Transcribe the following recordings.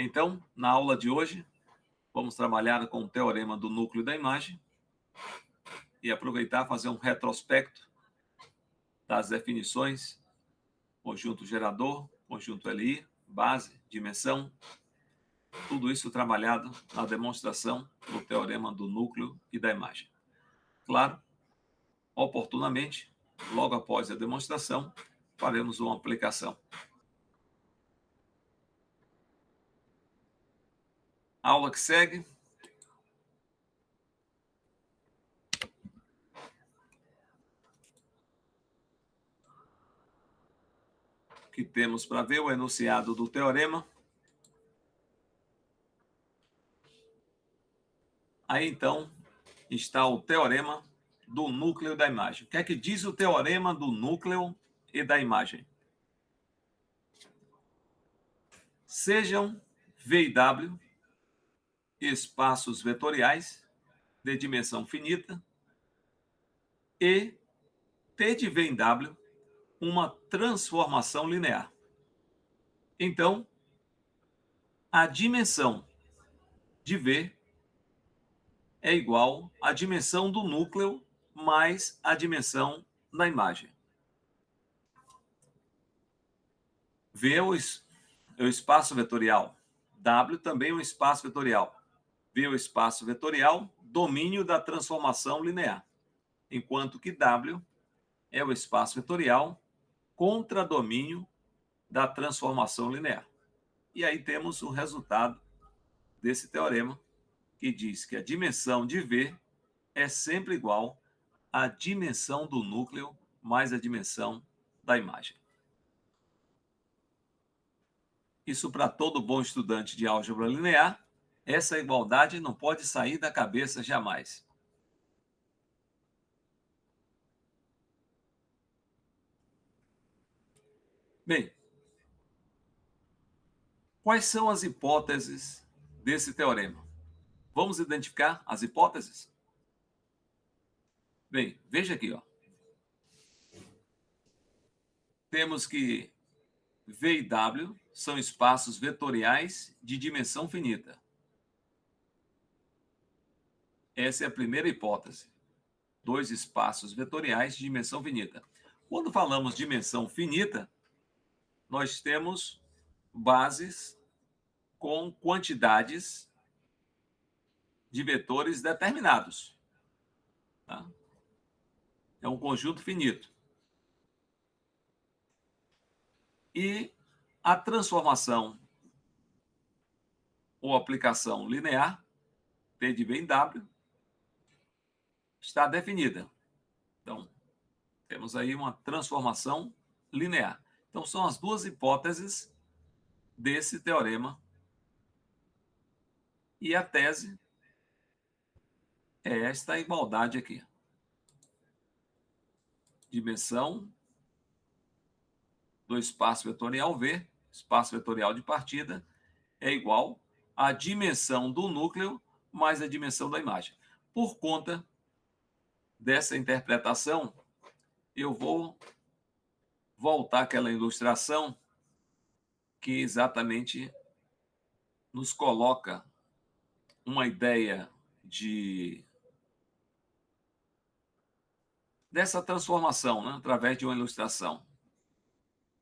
Então, na aula de hoje, vamos trabalhar com o teorema do núcleo da imagem e aproveitar fazer um retrospecto das definições: conjunto gerador, conjunto LI, base, dimensão, tudo isso trabalhado na demonstração do teorema do núcleo e da imagem. Claro, oportunamente, logo após a demonstração, faremos uma aplicação. A aula que segue. Que temos para ver o enunciado do teorema. Aí, então, está o teorema do núcleo da imagem. O que é que diz o teorema do núcleo e da imagem? Sejam V e W espaços vetoriais de dimensão finita e T de V em W uma transformação linear. Então, a dimensão de V é igual à dimensão do núcleo mais a dimensão da imagem. V é o espaço vetorial. W também é um espaço vetorial. V é o espaço vetorial, domínio da transformação linear. Enquanto que W é o espaço vetorial, contradomínio da transformação linear. E aí temos o resultado desse teorema, que diz que a dimensão de V é sempre igual à dimensão do núcleo mais a dimensão da imagem. Isso, para todo bom estudante de álgebra linear, essa igualdade não pode sair da cabeça jamais. Bem, quais são as hipóteses desse teorema? Vamos identificar as hipóteses? Bem, veja aqui, ó. Temos que V e W são espaços vetoriais de dimensão finita. Essa é a primeira hipótese. Dois espaços vetoriais de dimensão finita. Quando falamos de dimensão finita, nós temos bases com quantidades de vetores determinados. Tá? É um conjunto finito. E a transformação ou aplicação linear, P de V em W, está definida. Então, temos aí uma transformação linear. Então, são as duas hipóteses desse teorema. E a tese é esta igualdade aqui. Dimensão do espaço vetorial V, espaço vetorial de partida, é igual à dimensão do núcleo mais a dimensão da imagem. Por conta dessa interpretação, eu vou voltar àquela ilustração que exatamente nos coloca uma ideia dessa transformação, né, através de uma ilustração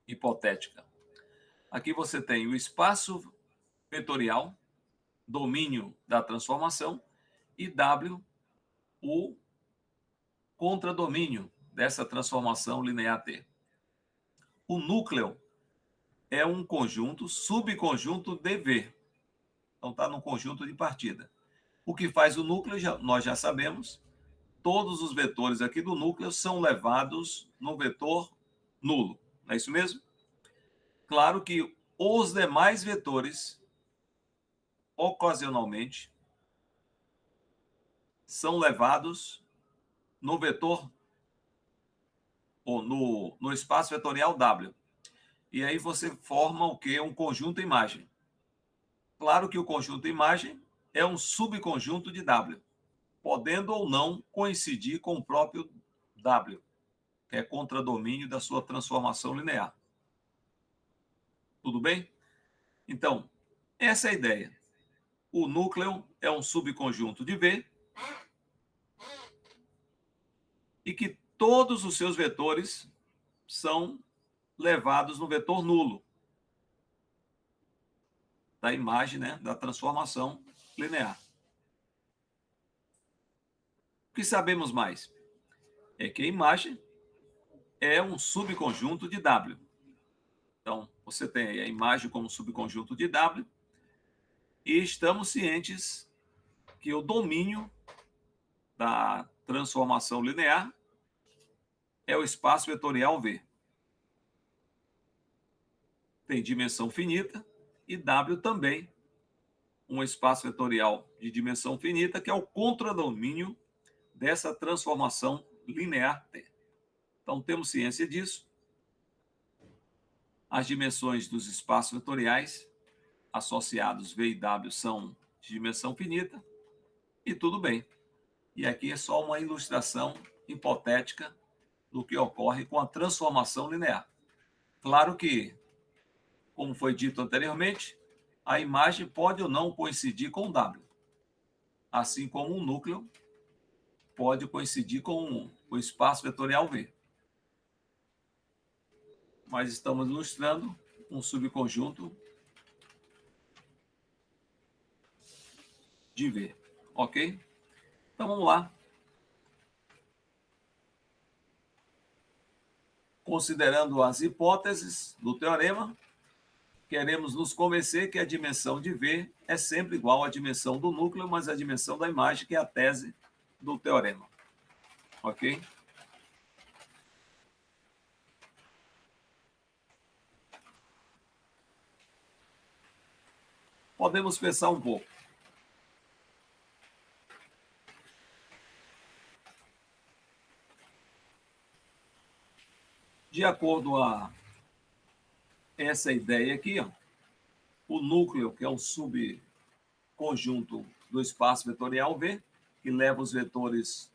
hipotética. Aqui você tem o espaço vetorial, domínio da transformação, e W, o contradomínio dessa transformação linear T. O núcleo é um conjunto, subconjunto de V. Então está no conjunto de partida. O que faz o núcleo, nós já sabemos, todos os vetores aqui do núcleo são levados no vetor nulo. Não é isso mesmo? Claro que os demais vetores, ocasionalmente, são levados no vetor ou no espaço vetorial W. E aí você forma o quê? Um conjunto imagem. Claro que o conjunto imagem é um subconjunto de W, podendo ou não coincidir com o próprio W, que é contradomínio da sua transformação linear. Tudo bem? Então, Essa é a ideia. O núcleo é um subconjunto de V e que todos os seus vetores são levados no vetor nulo da imagem, né, da transformação linear. O que sabemos mais? É que a imagem é um subconjunto de W. Então, você tem aí a imagem como subconjunto de W e estamos cientes que o domínio da transformação linear é o espaço vetorial V. Tem dimensão finita e W também, um espaço vetorial de dimensão finita, que é o contradomínio dessa transformação linear T. Então, temos ciência disso. As dimensões dos espaços vetoriais associados V e W são de dimensão finita e tudo bem. E aqui é só uma ilustração hipotética do que ocorre com a transformação linear. Claro que, como foi dito anteriormente, a imagem pode ou não coincidir com o W, assim como um núcleo pode coincidir com o espaço vetorial V. Mas estamos ilustrando um subconjunto de V, ok? Então vamos lá. Considerando as hipóteses do teorema, queremos nos convencer que a dimensão de V é sempre igual à dimensão do núcleo, mas a dimensão da imagem, que é a tese do teorema. Ok? Podemos pensar um pouco. De acordo a essa ideia aqui, ó, o núcleo, que é um subconjunto do espaço vetorial V, que leva os vetores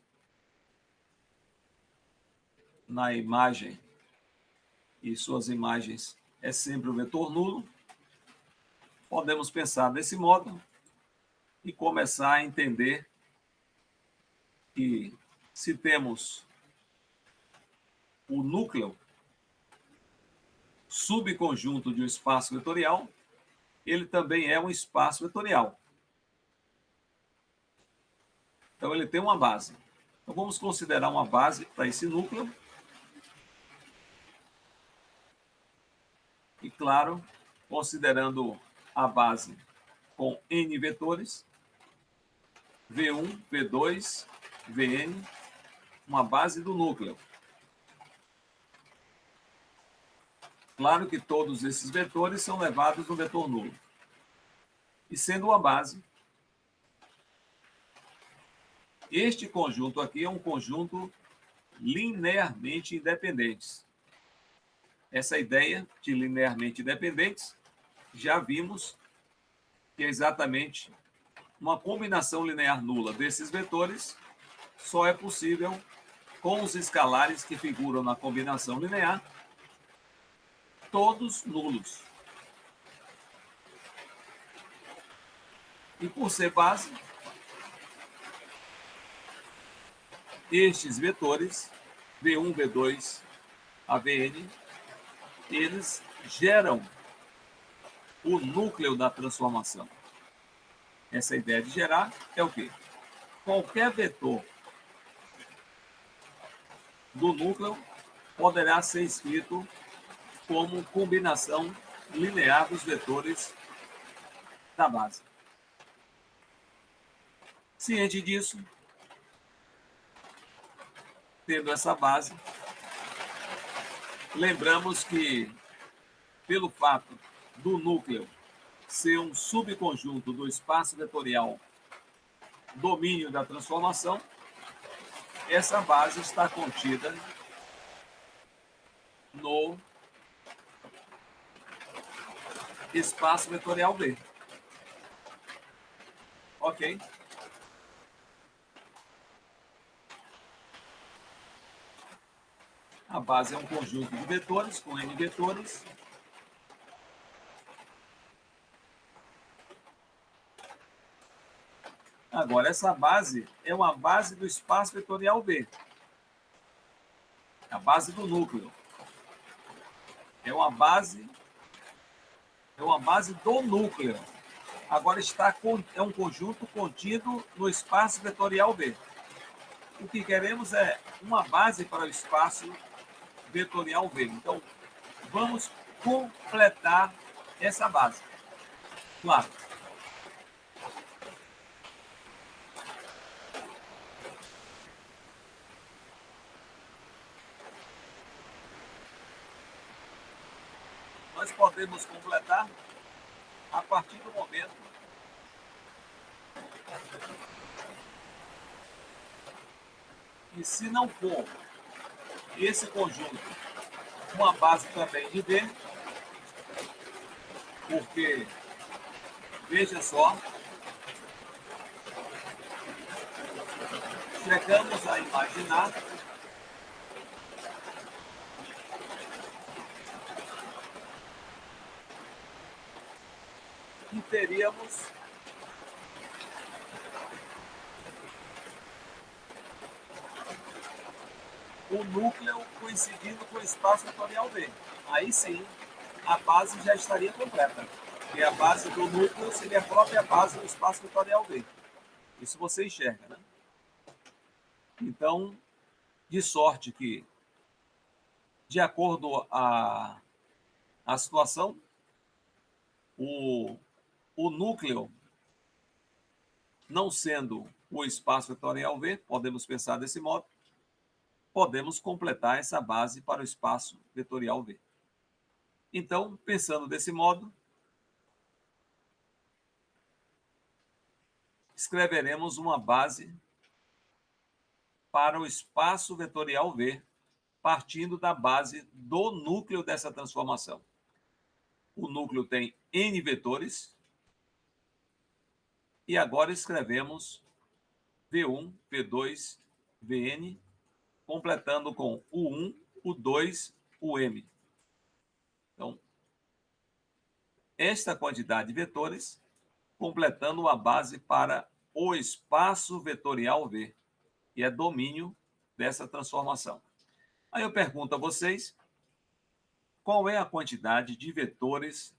na imagem e suas imagens é sempre o vetor nulo. Podemos pensar desse modo e começar a entender que, se temos o núcleo subconjunto de um espaço vetorial, ele também é um espaço vetorial. Então, ele tem uma base. Então, vamos considerar uma base para esse núcleo. E, claro, considerando a base com N vetores, V1, V2, Vn, uma base do núcleo. Claro que todos esses vetores são levados no vetor nulo. E sendo uma base, este conjunto aqui é um conjunto linearmente independentes. Essa ideia de linearmente independentes, já vimos que é exatamente uma combinação linear nula desses vetores só é possível com os escalares que figuram na combinação linear, todos nulos. E por ser base, estes vetores, V1, V2, a Vn, eles geram o núcleo da transformação. Essa ideia de gerar é o quê? Qualquer vetor do núcleo poderá ser escrito como combinação linear dos vetores da base. Ciente disso, tendo essa base, lembramos que, pelo fato do núcleo ser um subconjunto do espaço vetorial domínio da transformação, essa base está contida no espaço vetorial V. Ok? A base é um conjunto de vetores com N vetores. Agora, essa base é uma base do espaço vetorial V. A base do núcleo. É uma base do núcleo. Agora é um conjunto contido no espaço vetorial V. O que queremos é uma base para o espaço vetorial V. Então, vamos completar essa base. Claro. Nós podemos completar a partir do momento que, se não for esse conjunto uma base também de V, porque, veja só, chegamos a imaginar que teríamos o núcleo coincidindo com o espaço vetorial V. Aí sim, a base já estaria completa. E a base do núcleo seria a própria base do espaço vetorial V. Isso você enxerga, né? Então, de sorte que, de acordo a situação, o núcleo não sendo o espaço vetorial V, podemos pensar desse modo, podemos completar essa base para o espaço vetorial V. Então, pensando desse modo, escreveremos uma base para o espaço vetorial V, partindo da base do núcleo dessa transformação. O núcleo tem N vetores, e agora escrevemos V1, V2, Vn, completando com U1, U2, Um. Então, esta quantidade de vetores, completando uma base para o espaço vetorial V, que é domínio dessa transformação. Aí eu pergunto a vocês, qual é a quantidade de vetores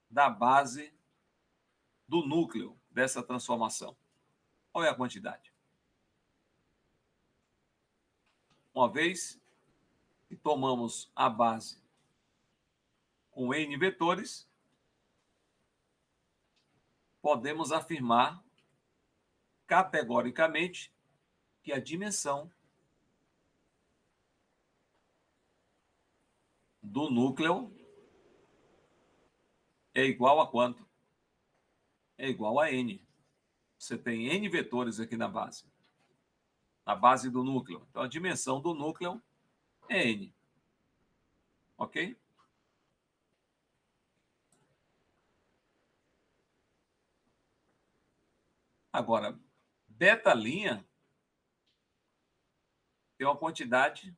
da base do núcleo dessa transformação? Qual é a quantidade? Uma vez que tomamos a base com N vetores, podemos afirmar categoricamente que a dimensão do núcleo é igual a quanto? É igual a N. Você tem N vetores aqui na base do núcleo. Então, a dimensão do núcleo é N. Ok? Agora, beta-linha tem uma quantidade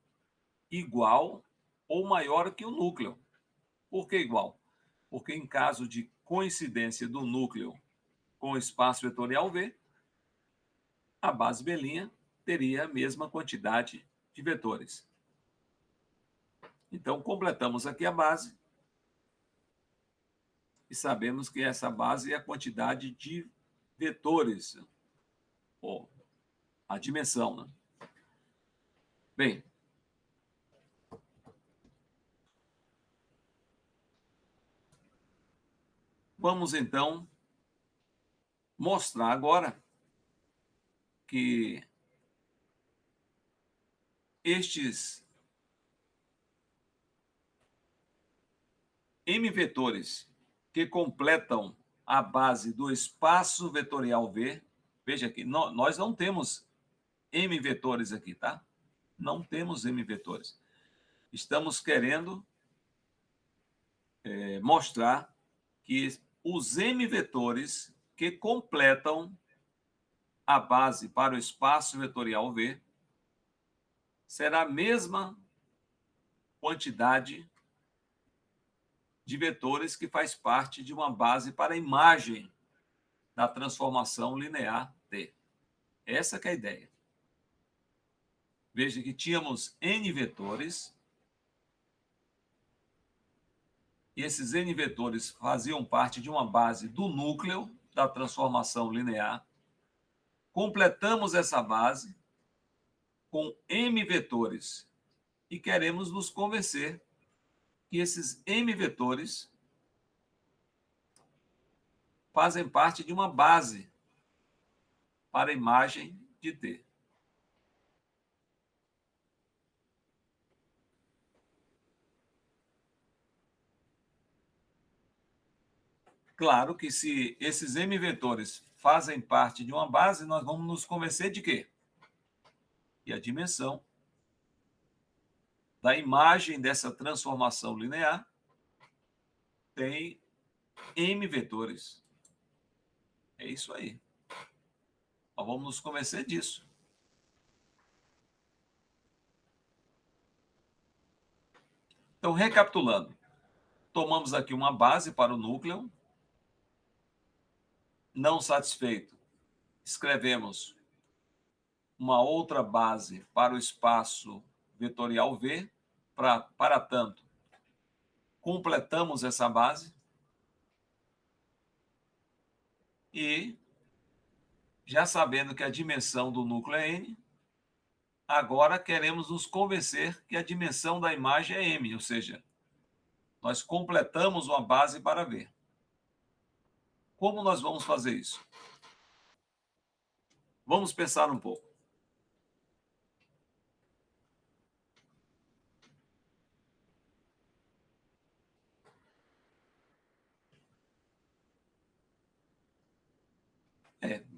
igual ou maior que o núcleo. Por que igual? Porque em caso de coincidência do núcleo com o espaço vetorial V, a base B' teria a mesma quantidade de vetores. Então, completamos aqui a base e sabemos que essa base é a quantidade de vetores, ou a dimensão, né? Bem, vamos então mostrar agora que estes M vetores que completam a base do espaço vetorial V, veja aqui, nós não temos M vetores aqui, tá? Não temos M vetores. Estamos querendo mostrar que os M vetores que completam a base para o espaço vetorial V será a mesma quantidade de vetores que faz parte de uma base para a imagem da transformação linear T. Essa que é a ideia. Veja que tínhamos N vetores, e esses N vetores faziam parte de uma base do núcleo da transformação linear. Completamos essa base com M vetores e queremos nos convencer que esses M vetores fazem parte de uma base para a imagem de T. Claro que se esses M vetores fazem parte de uma base, nós vamos nos convencer de quê? Que a dimensão da imagem dessa transformação linear tem M vetores. É isso aí. Nós vamos nos convencer disso. Então, recapitulando, tomamos aqui uma base para o núcleo. Não satisfeito, escrevemos uma outra base para o espaço vetorial V. Para tanto, completamos essa base e, já sabendo que a dimensão do núcleo é N, agora queremos nos convencer que a dimensão da imagem é M, ou seja, nós completamos uma base para V. Como nós vamos fazer isso? Vamos pensar um pouco.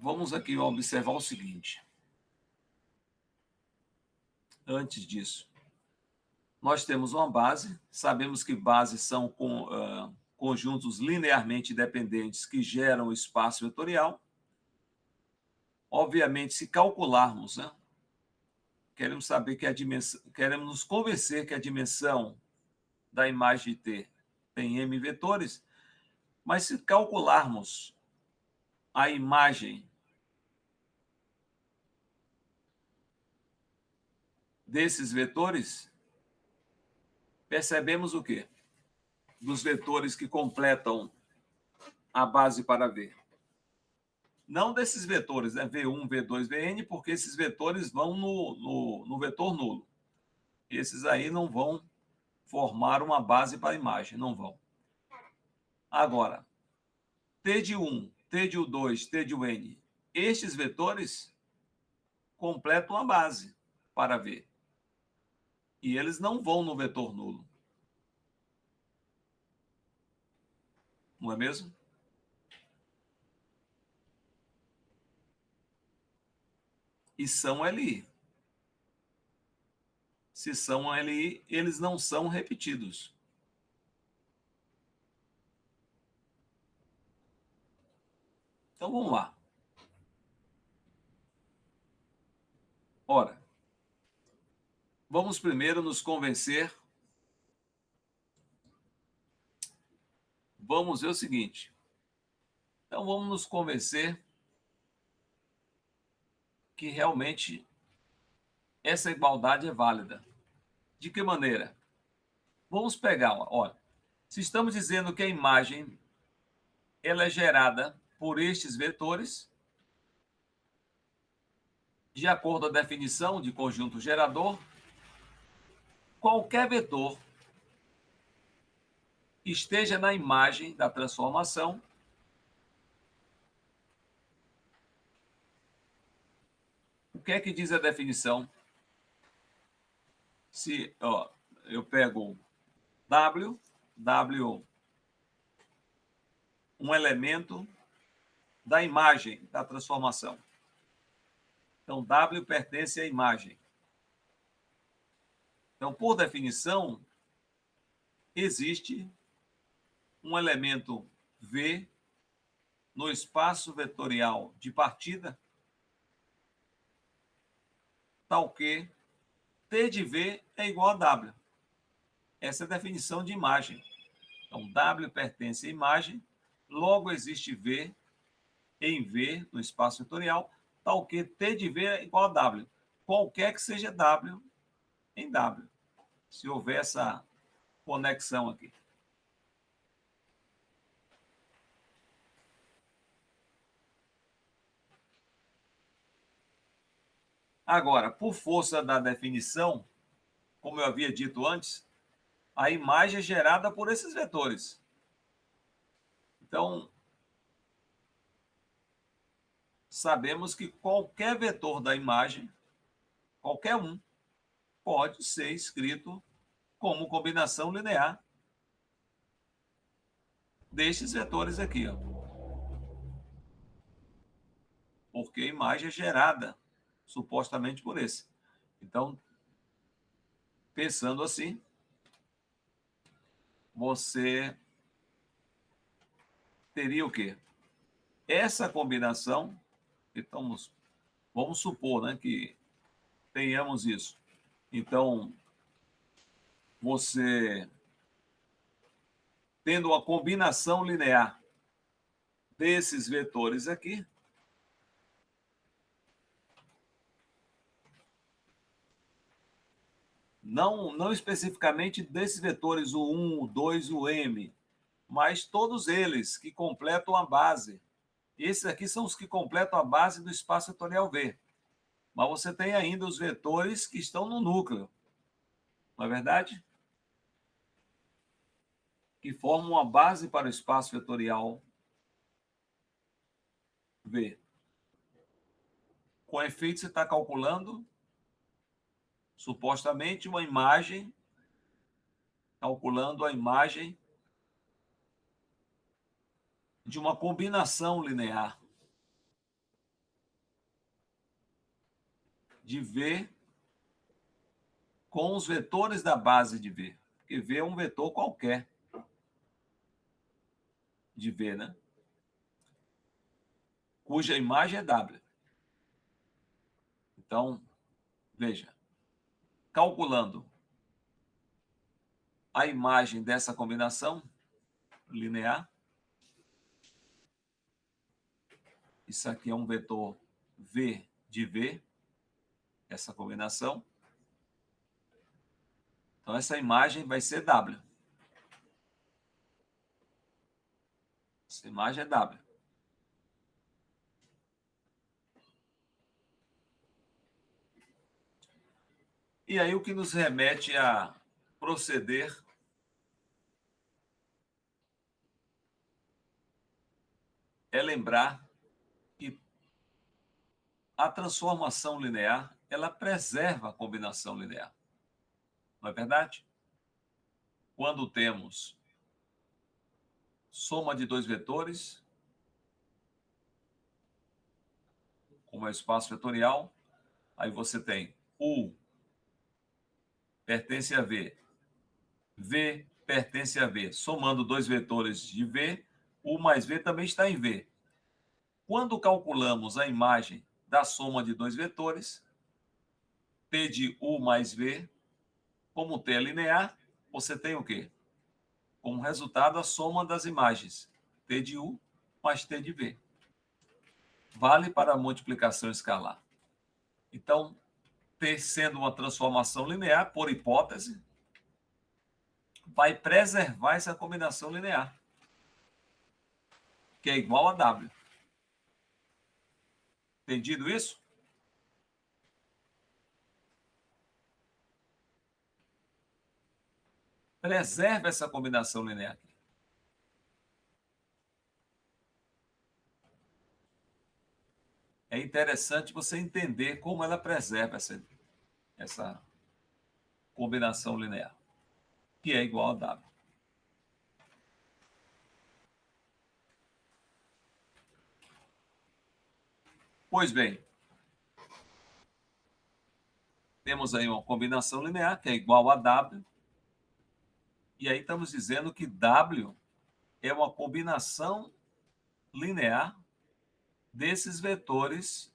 Vamos aqui observar o seguinte. Antes disso, nós temos uma base, sabemos que bases são conjuntos linearmente dependentes que geram espaço vetorial. Obviamente, se calcularmos, né, queremos saber que a dimensão, queremos nos convencer que a dimensão da imagem de T tem M vetores, mas se calcularmos a imagem desses vetores, percebemos o quê? Dos vetores que completam a base para V. Não desses vetores, né? V1, V2, Vn, porque esses vetores vão no vetor nulo. Esses aí não vão formar uma base para a imagem, não vão. Agora, T de 1, T de 2, T de N, estes vetores completam a base para V. E eles não vão no vetor nulo. Não é mesmo? E são LI. Se são LI, eles não são repetidos. Então, vamos lá. Ora, vamos primeiro nos convencer. Vamos ver o seguinte. Então, vamos nos convencer que realmente essa igualdade é válida. De que maneira? Vamos pegar, olha, se estamos dizendo que a imagem ela é gerada por estes vetores, de acordo com a definição de conjunto gerador, qualquer vetor que esteja na imagem da transformação o que é que diz a definição? Se eu pego W, um elemento da imagem da transformação. Então, W pertence à imagem. Então, por definição, existe um elemento V no espaço vetorial de partida, tal que T de V é igual a W. Essa é a definição de imagem. Então, W pertence à imagem, logo existe V em V no espaço vetorial, tá ok, T de V é igual a W. Qualquer que seja W em W. Se houver essa conexão aqui. Agora, por força da definição, como eu havia dito antes, a imagem é gerada por esses vetores. Então, sabemos que qualquer vetor da imagem, qualquer um, pode ser escrito como combinação linear destes vetores aqui, ó. Porque a imagem é gerada supostamente por esse. Então, pensando assim, você teria o quê? Essa combinação, então, vamos supor, né, que tenhamos isso. Então, você tendo uma combinação linear desses vetores aqui, não especificamente desses vetores, o 1, o 2, o m, mas todos eles que completam a base. Esses aqui são os que completam a base do espaço vetorial V. Mas você tem ainda os vetores que estão no núcleo, não é verdade? Que formam uma base para o espaço vetorial V. Com efeito, você está calculando, supostamente, uma imagem, calculando a imagem de uma combinação linear de V com os vetores da base de V. Porque V é um vetor qualquer de V, né? Cuja imagem é W. Então, veja, calculando a imagem dessa combinação linear, isso aqui é um vetor V de V, essa combinação. Então, essa imagem vai ser W. Essa imagem é W. E aí o que nos remete a proceder é lembrar que a transformação linear, ela preserva a combinação linear. Não é verdade? Quando temos soma de dois vetores, como é o espaço vetorial, aí você tem U pertence a V, V pertence a V. Somando dois vetores de V, U mais V também está em V. Quando calculamos a imagem da soma de dois vetores, T de U mais V, como T é linear, você tem o quê? Como resultado, a soma das imagens, T de U mais T de V. Vale para a multiplicação escalar. Então, T sendo uma transformação linear, por hipótese, vai preservar essa combinação linear, que é igual a W. Entendido isso? Preserva essa combinação linear aqui. É interessante você entender como ela preserva essa combinação linear, que é igual a W. Pois bem, temos aí uma combinação linear, que é igual a W, e aí estamos dizendo que W é uma combinação linear desses vetores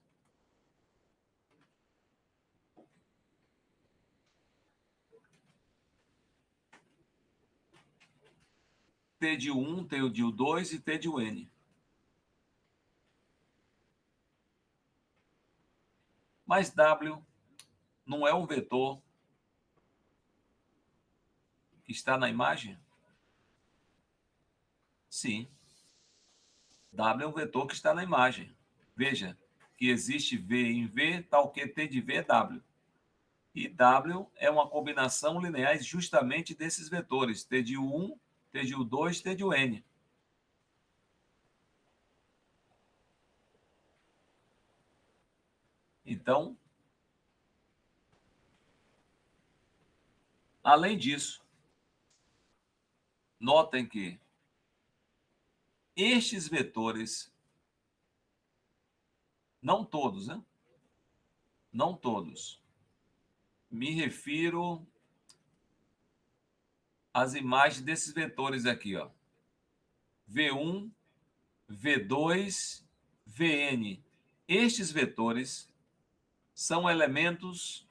T de 1, T de 2 e T de N. Mas W não é um vetor que está na imagem? Sim. W é um vetor que está na imagem. Veja que existe V em V, tal que T de V é W. E W é uma combinação linear justamente desses vetores, T de U1, T de U2, T de UN. Então, além disso, notem que estes vetores, não todos, né? Não todos. Me refiro às imagens desses vetores aqui, ó. V1, V2, Vn. Estes vetores são elementos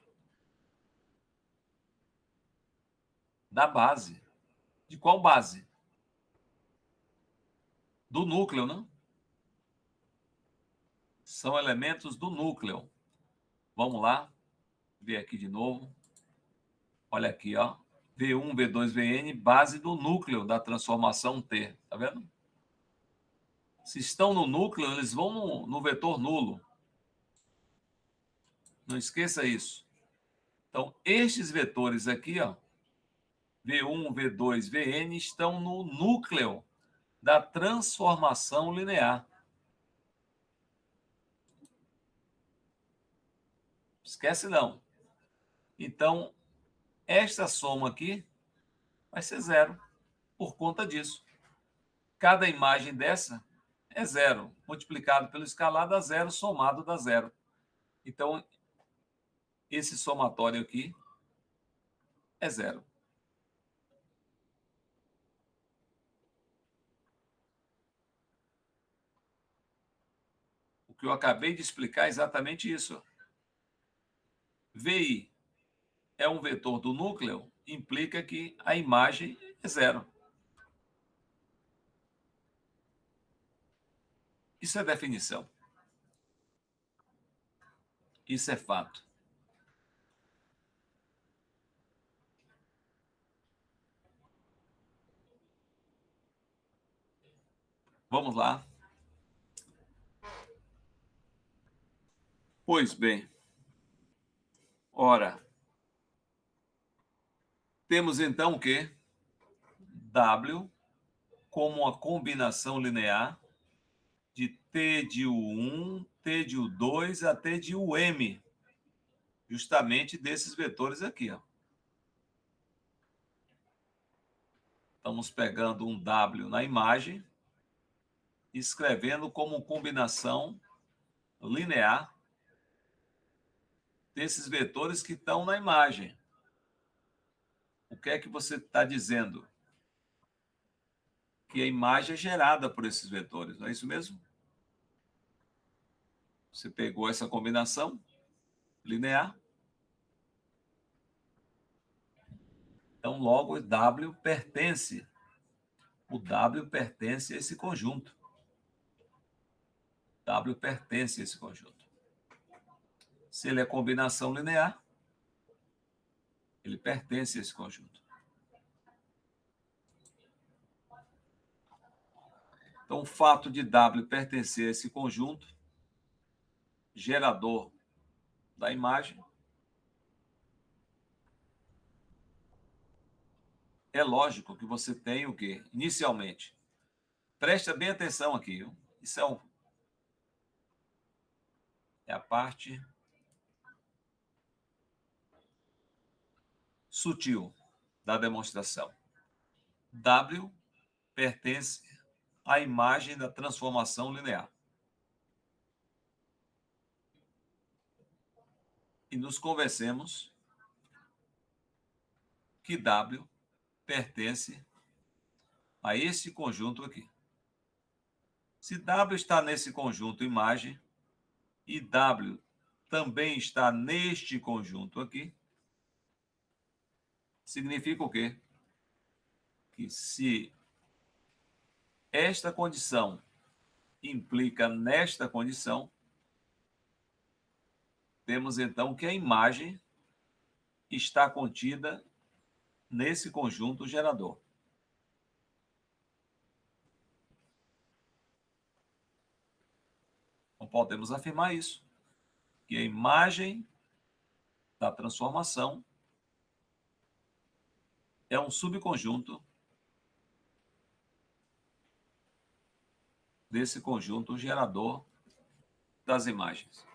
da base. De qual base? Do núcleo, não? São elementos do núcleo. Vamos lá, ver aqui de novo. Olha aqui, ó. V1, V2, Vn, base do núcleo da transformação T. Tá vendo? Se estão no núcleo, eles vão no vetor nulo. Não esqueça isso. Então, estes vetores aqui, ó, V1, V2, Vn, estão no núcleo da transformação linear. Esquece não. Então, esta soma aqui vai ser zero por conta disso. Cada imagem dessa é zero, multiplicado pelo escalar dá zero, somado dá zero. Então, esse somatório aqui é zero. O que eu acabei de explicar é exatamente isso. VI é um vetor do núcleo, implica que a imagem é zero. Isso é definição. Isso é fato. Vamos lá. Pois bem. Ora, temos então o quê? W como uma combinação linear de T de U1, T de U2 a T de UM, justamente desses vetores aqui. Ó. Estamos pegando um W na imagem e escrevendo como combinação linear desses vetores que estão na imagem. O que é que você está dizendo? Que a imagem é gerada por esses vetores, não é isso mesmo? Você pegou essa combinação linear, então logo W pertence. O W pertence a esse conjunto. W pertence a esse conjunto. Se ele é combinação linear, ele pertence a esse conjunto. Então, o fato de W pertencer a esse conjunto, gerador da imagem, é lógico que você tem o quê? Inicialmente. Presta bem atenção aqui. Viu? Isso é a parte sutil da demonstração. W pertence à imagem da transformação linear. E nos convencemos que W pertence a esse conjunto aqui. Se W está nesse conjunto imagem e W também está neste conjunto aqui, significa o quê? Que se esta condição implica nesta condição, temos então que a imagem está contida nesse conjunto gerador. Então, podemos afirmar isso, que a imagem da transformação é um subconjunto desse conjunto gerador das imagens.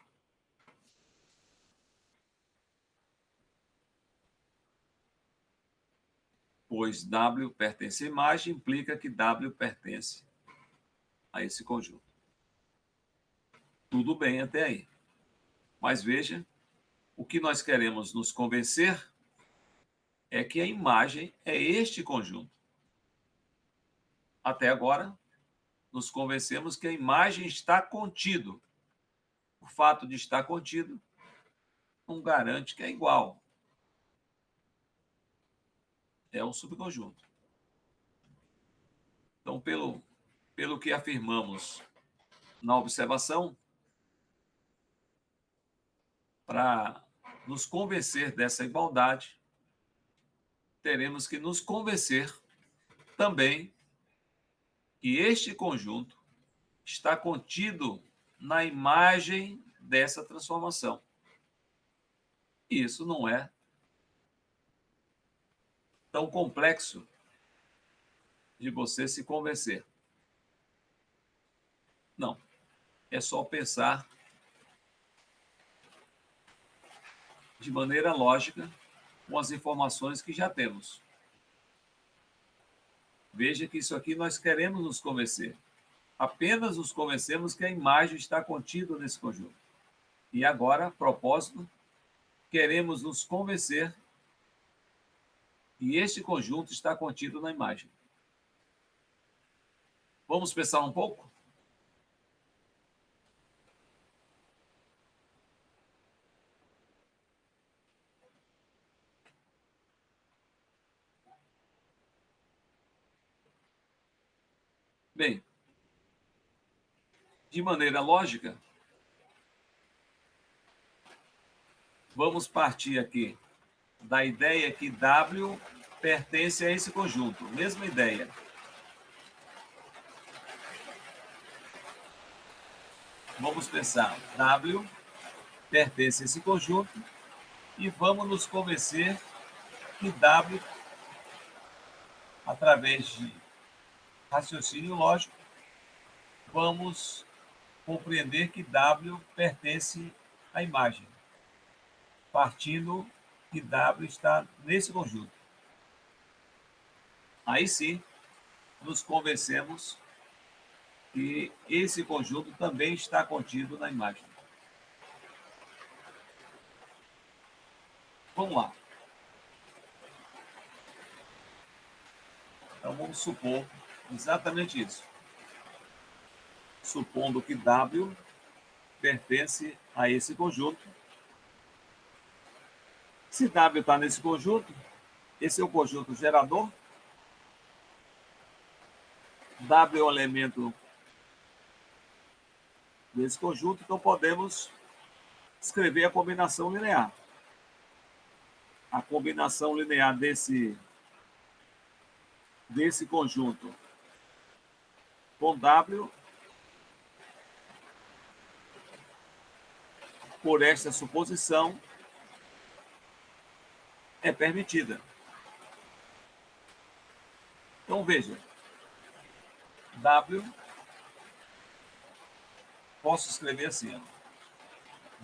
Pois W pertence à imagem, implica que W pertence a esse conjunto. Tudo bem até aí. Mas veja, o que nós queremos nos convencer é que a imagem é este conjunto. Até agora, nos convencemos que a imagem está contido. O fato de estar contido não garante que é igual. É um subconjunto. Então, pelo que afirmamos na observação, para nos convencer dessa igualdade, teremos que nos convencer também que este conjunto está contido na imagem dessa transformação. E isso não é tão complexo de você se convencer. Não. É só pensar de maneira lógica com as informações que já temos. Veja que isso aqui nós queremos nos convencer. Apenas nos convencemos que a imagem está contida nesse conjunto. E agora, a propósito, queremos nos convencer que este conjunto está contido na imagem. Vamos pensar um pouco? Bem, de maneira lógica, vamos partir aqui da ideia que W pertence a esse conjunto. Mesma ideia. Vamos pensar, W pertence a esse conjunto e vamos nos convencer que W, através de raciocínio lógico, vamos compreender que W pertence à imagem, partindo que W está nesse conjunto. Aí sim, nos convencemos que esse conjunto também está contido na imagem. Vamos lá. Então, vamos supor exatamente isso. Supondo que W pertence a esse conjunto. Se W está nesse conjunto, esse é o conjunto gerador. W é um elemento desse conjunto, então podemos escrever a combinação linear. A combinação linear desse conjunto com W, por esta suposição, é permitida. Então, veja, W, posso escrever assim, ó,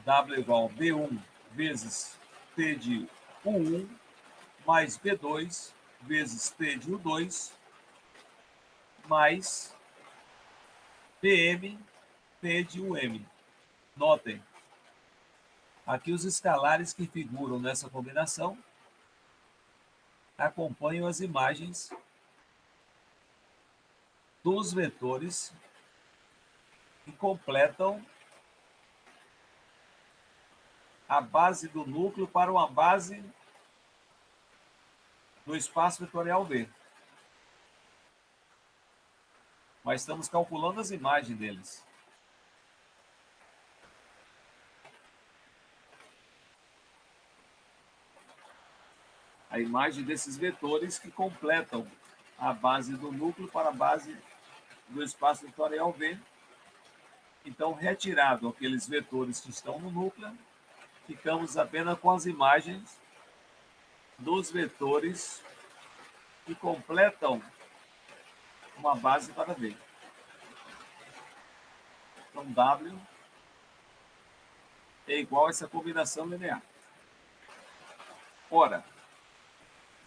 W igual a B1 vezes T de U1 mais B2 vezes T de U2 mais PM T de UM. Notem, aqui os escalares que figuram nessa combinação acompanham as imagens dos vetores que completam a base do núcleo para uma base do espaço vetorial V. Mas estamos calculando as imagens deles. A imagem desses vetores que completam a base do núcleo para a base do espaço vetorial V. Então, retirado aqueles vetores que estão no núcleo, ficamos apenas com as imagens dos vetores que completam uma base para V. Então, W é igual a essa combinação linear. Ora,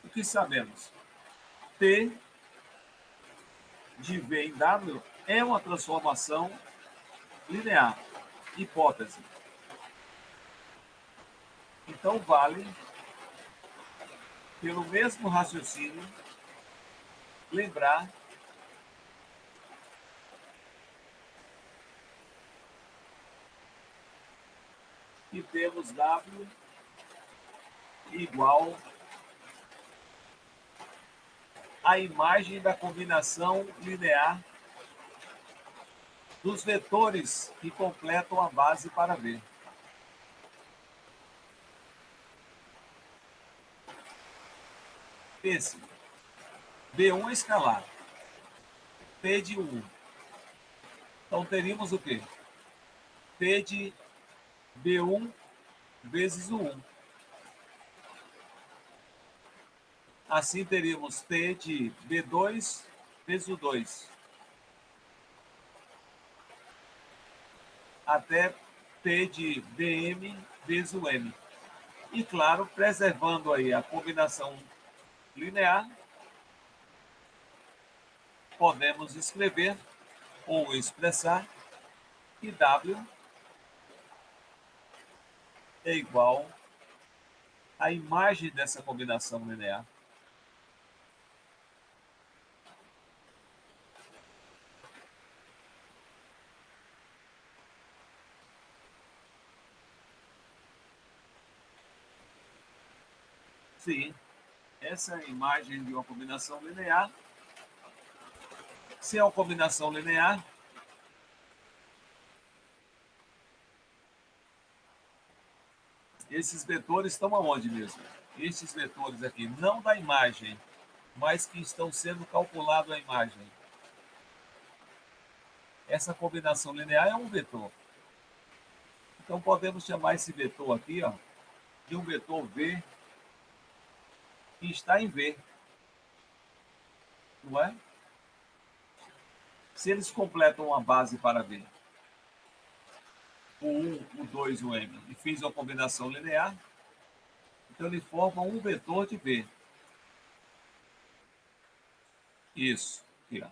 o que sabemos? T de V em W é uma transformação linear. Hipótese. Então, vale, pelo mesmo raciocínio, lembrar que temos W igual a imagem da combinação linear dos vetores que completam a base para V. Pense, V1 é escalar, P de 1. Então, teríamos o quê? P de B1 vezes o 1. Assim, teríamos T de B2 vezes o 2. Até T de Bm vezes o M. E, claro, preservando aí a combinação linear, podemos escrever ou expressar que W é igual à imagem dessa combinação linear. Sim, essa é a imagem de uma combinação linear. Se é uma combinação linear, esses vetores estão aonde mesmo? Esses vetores aqui, não da imagem, mas que estão sendo calculados a imagem. Essa combinação linear é um vetor. Então, podemos chamar esse vetor aqui, ó, de um vetor V que está em V. Não é? Se eles completam uma base para V, o 1, o 2 e o M, e fiz uma combinação linear, então ele forma um vetor de V. Isso. Aqui, ó.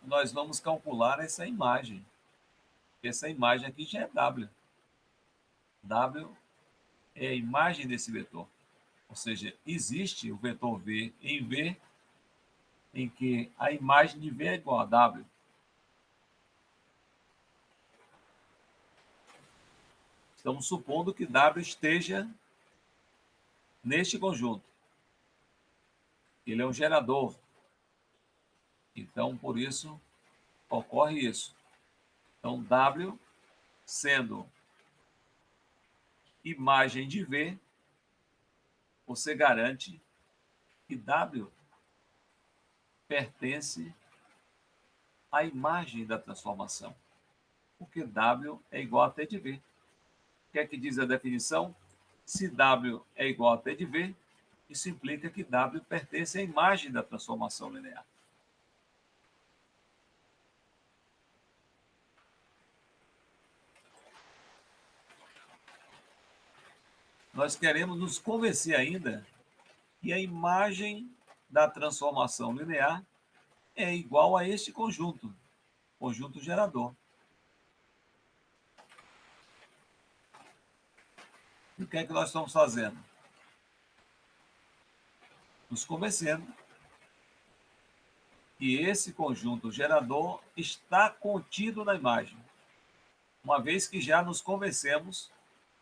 Nós vamos calcular essa imagem. Essa imagem aqui já é W. W é a imagem desse vetor. Ou seja, existe o vetor V em V, em que a imagem de V é igual a W. Estamos supondo que W esteja neste conjunto. Ele é um gerador. Então, por isso, ocorre isso. Então, W sendo imagem de V, você garante que W pertence à imagem da transformação, porque W é igual a T de V. O que é que diz a definição? Se W é igual a T de V, isso implica que W pertence à imagem da transformação linear. Nós queremos nos convencer ainda que a imagem da transformação linear é igual a este conjunto gerador. E o que é que nós estamos fazendo? Nos convencendo que esse conjunto gerador está contido na imagem, uma vez que já nos convencemos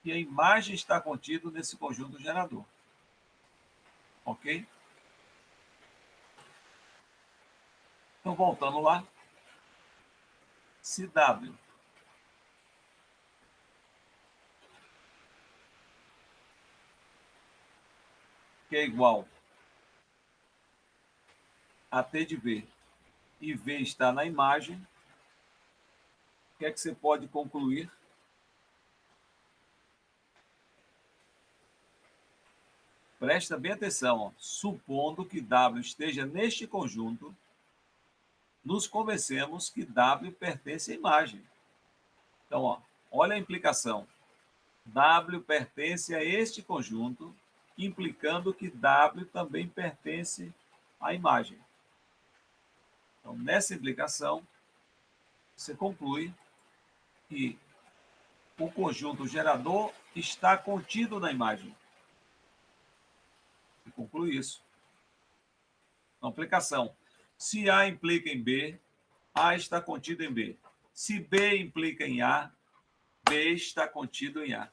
que a imagem está contida nesse conjunto gerador. Ok? Então, voltando lá, se W que é igual a T de V, e V está na imagem, o que é que você pode concluir? Presta bem atenção, ó. Supondo que W esteja neste conjunto, nos convencemos que W pertence à imagem. Então, ó, olha a implicação. W pertence a este conjunto, implicando que W também pertence à imagem. Então, nessa implicação, você conclui que o conjunto gerador está contido na imagem. E conclui isso. Na aplicação. Se A implica em B, A está contido em B. Se B implica em A, B está contido em A.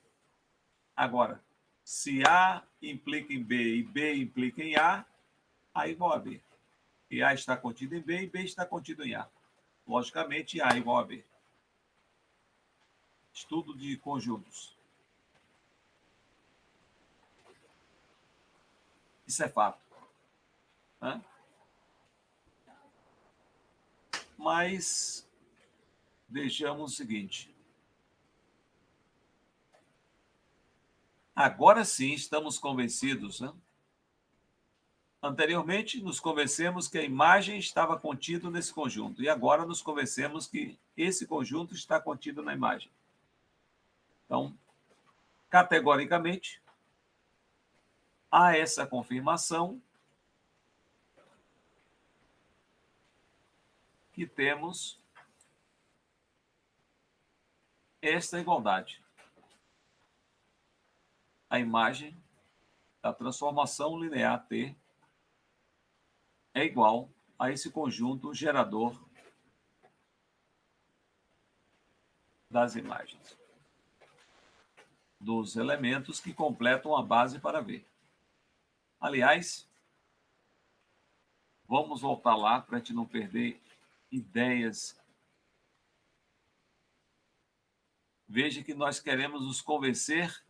Agora, se A implica em B e B implica em A é igual a B. E A está contido em B e B está contido em A. Logicamente, A é igual a B. Estudo de conjuntos. Isso é fato. Né? Mas vejamos o seguinte. Agora sim estamos convencidos, né? Anteriormente, nos convencemos que a imagem estava contida nesse conjunto, e agora nos convencemos que esse conjunto está contido na imagem. Então, categoricamente, há essa confirmação que temos esta igualdade. A imagem da transformação linear T é igual a esse conjunto gerador das imagens, dos elementos que completam a base para V. Aliás, vamos voltar lá para a gente não perder ideias. Veja que nós queremos nos convencer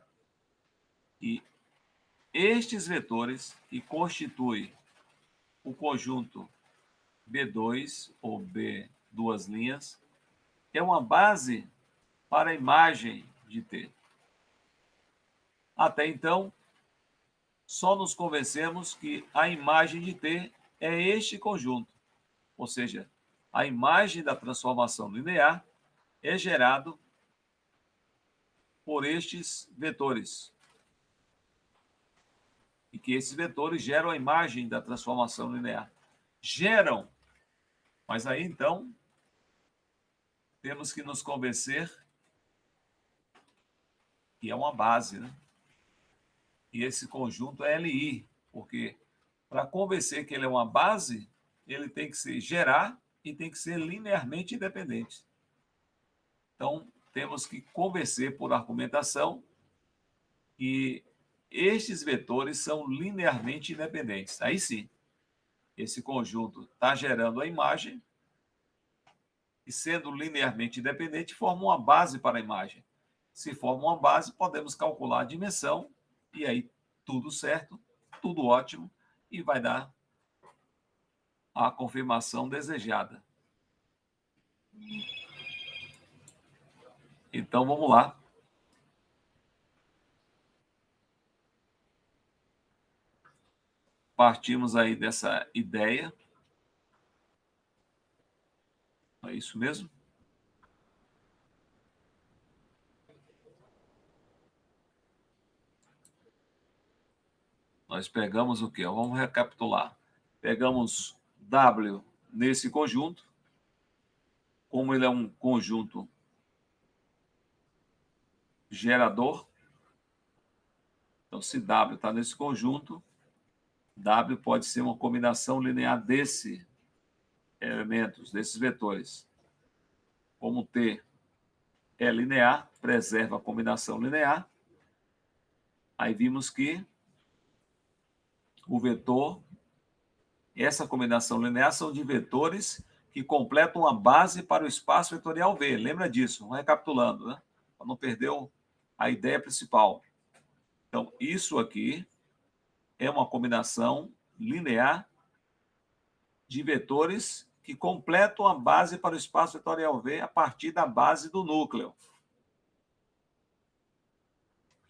que estes vetores que constituem o conjunto B2 ou B duas linhas é uma base para a imagem de T. Até então, só nos convencemos que a imagem de T é este conjunto, ou seja, a imagem da transformação linear é gerado por estes vetores. E que esses vetores geram a imagem da transformação linear. Geram, mas aí então temos que nos convencer que é uma base, né? E esse conjunto é LI, porque para convencer que ele é uma base, ele tem que se gerar e tem que ser linearmente independente. Então, temos que convencer por argumentação que estes vetores são linearmente independentes. Aí sim, esse conjunto está gerando a imagem e, sendo linearmente independente, forma uma base para a imagem. Se forma uma base, podemos calcular a dimensão e aí tudo certo, tudo ótimo e vai dar a confirmação desejada. Então, vamos lá. Partimos aí dessa ideia. É isso mesmo? Nós pegamos o quê? Vamos recapitular. Pegamos W nesse conjunto. Como ele é um conjunto gerador, então se W está nesse conjunto, W pode ser uma combinação linear desses elementos, desses vetores. Como T é linear, preserva a combinação linear. Aí vimos que o vetor, essa combinação linear são de vetores que completam uma base para o espaço vetorial V. Lembra disso? Vamos recapitulando, né? Para não perder a ideia principal. Então, isso aqui é uma combinação linear de vetores que completam a base para o espaço vetorial V a partir da base do núcleo.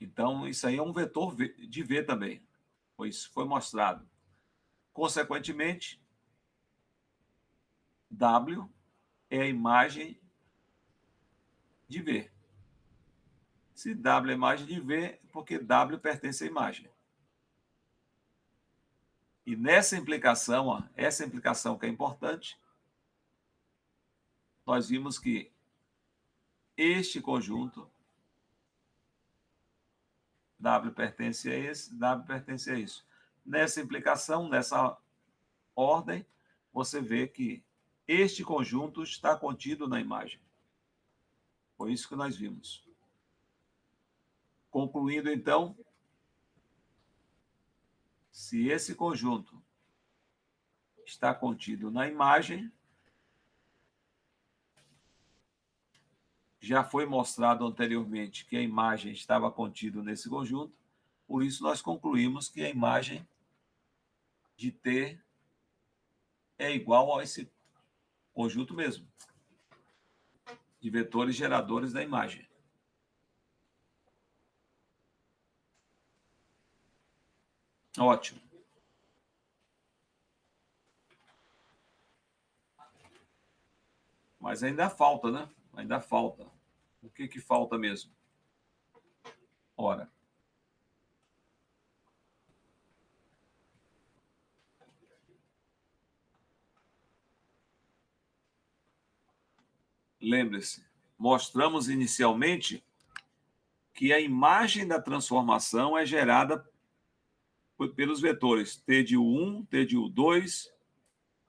Então, isso aí é um vetor de V também. Isso foi mostrado. Consequentemente, W é a imagem de V. Se W é imagem de V, é porque W pertence à imagem. E nessa implicação, ó, essa implicação que é importante, nós vimos que este conjunto, W pertence a esse, W pertence a isso. Nessa implicação, nessa ordem, você vê que este conjunto está contido na imagem. Foi isso que nós vimos. Concluindo, então, se esse conjunto está contido na imagem, já foi mostrado anteriormente que a imagem estava contida nesse conjunto, por isso nós concluímos que a imagem de T é igual a esse conjunto mesmo, de vetores geradores da imagem. Ótimo. Mas ainda falta, né? Ainda falta. O que falta mesmo? Ora, lembre-se, mostramos inicialmente que a imagem da transformação é gerada pelos vetores T de U1, T de U2,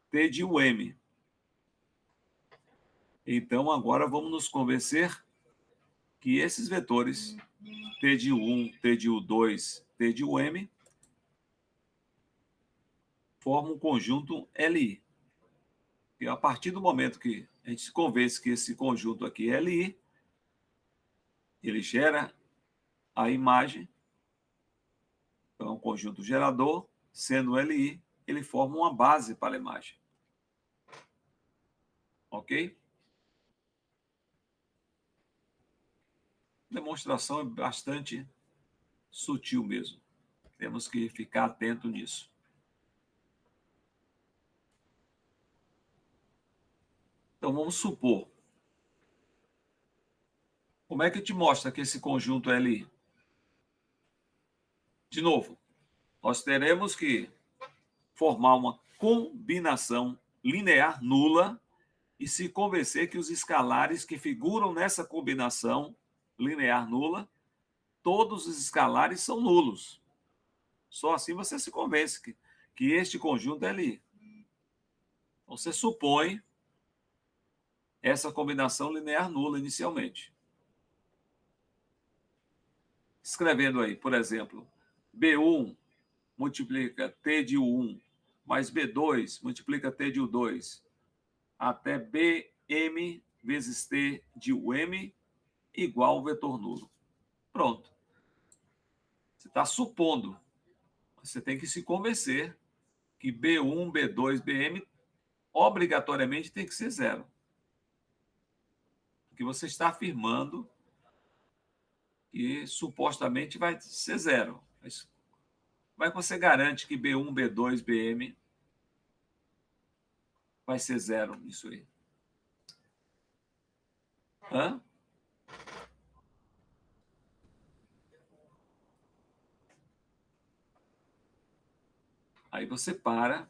T de UM. Então, agora vamos nos convencer que esses vetores T de U1, T de U2, T de UM formam um conjunto LI. E a partir do momento que a gente se convence que esse conjunto aqui é LI, ele gera a imagem, então é um conjunto gerador, sendo LI, ele forma uma base para a imagem. Ok? A demonstração é bastante sutil mesmo. Temos que ficar atento nisso. Então, vamos supor. Como é que te mostra que esse conjunto é LI? De novo, nós teremos que formar uma combinação linear nula e se convencer que os escalares que figuram nessa combinação linear nula, todos os escalares são nulos. Só assim você se convence que este conjunto é LI. Você supõe essa combinação linear nula inicialmente. Escrevendo aí, por exemplo, B1 multiplica T de U1 mais B2 multiplica T de U2 até BM vezes T de UM igual ao vetor nulo. Pronto. Você está supondo. Você tem que se convencer que B1, B2, BM obrigatoriamente tem que ser zero. Porque você está afirmando que supostamente vai ser zero. Mas como é que você garante que B1, B2, BM vai ser zero nisso aí? Hã? Aí você para,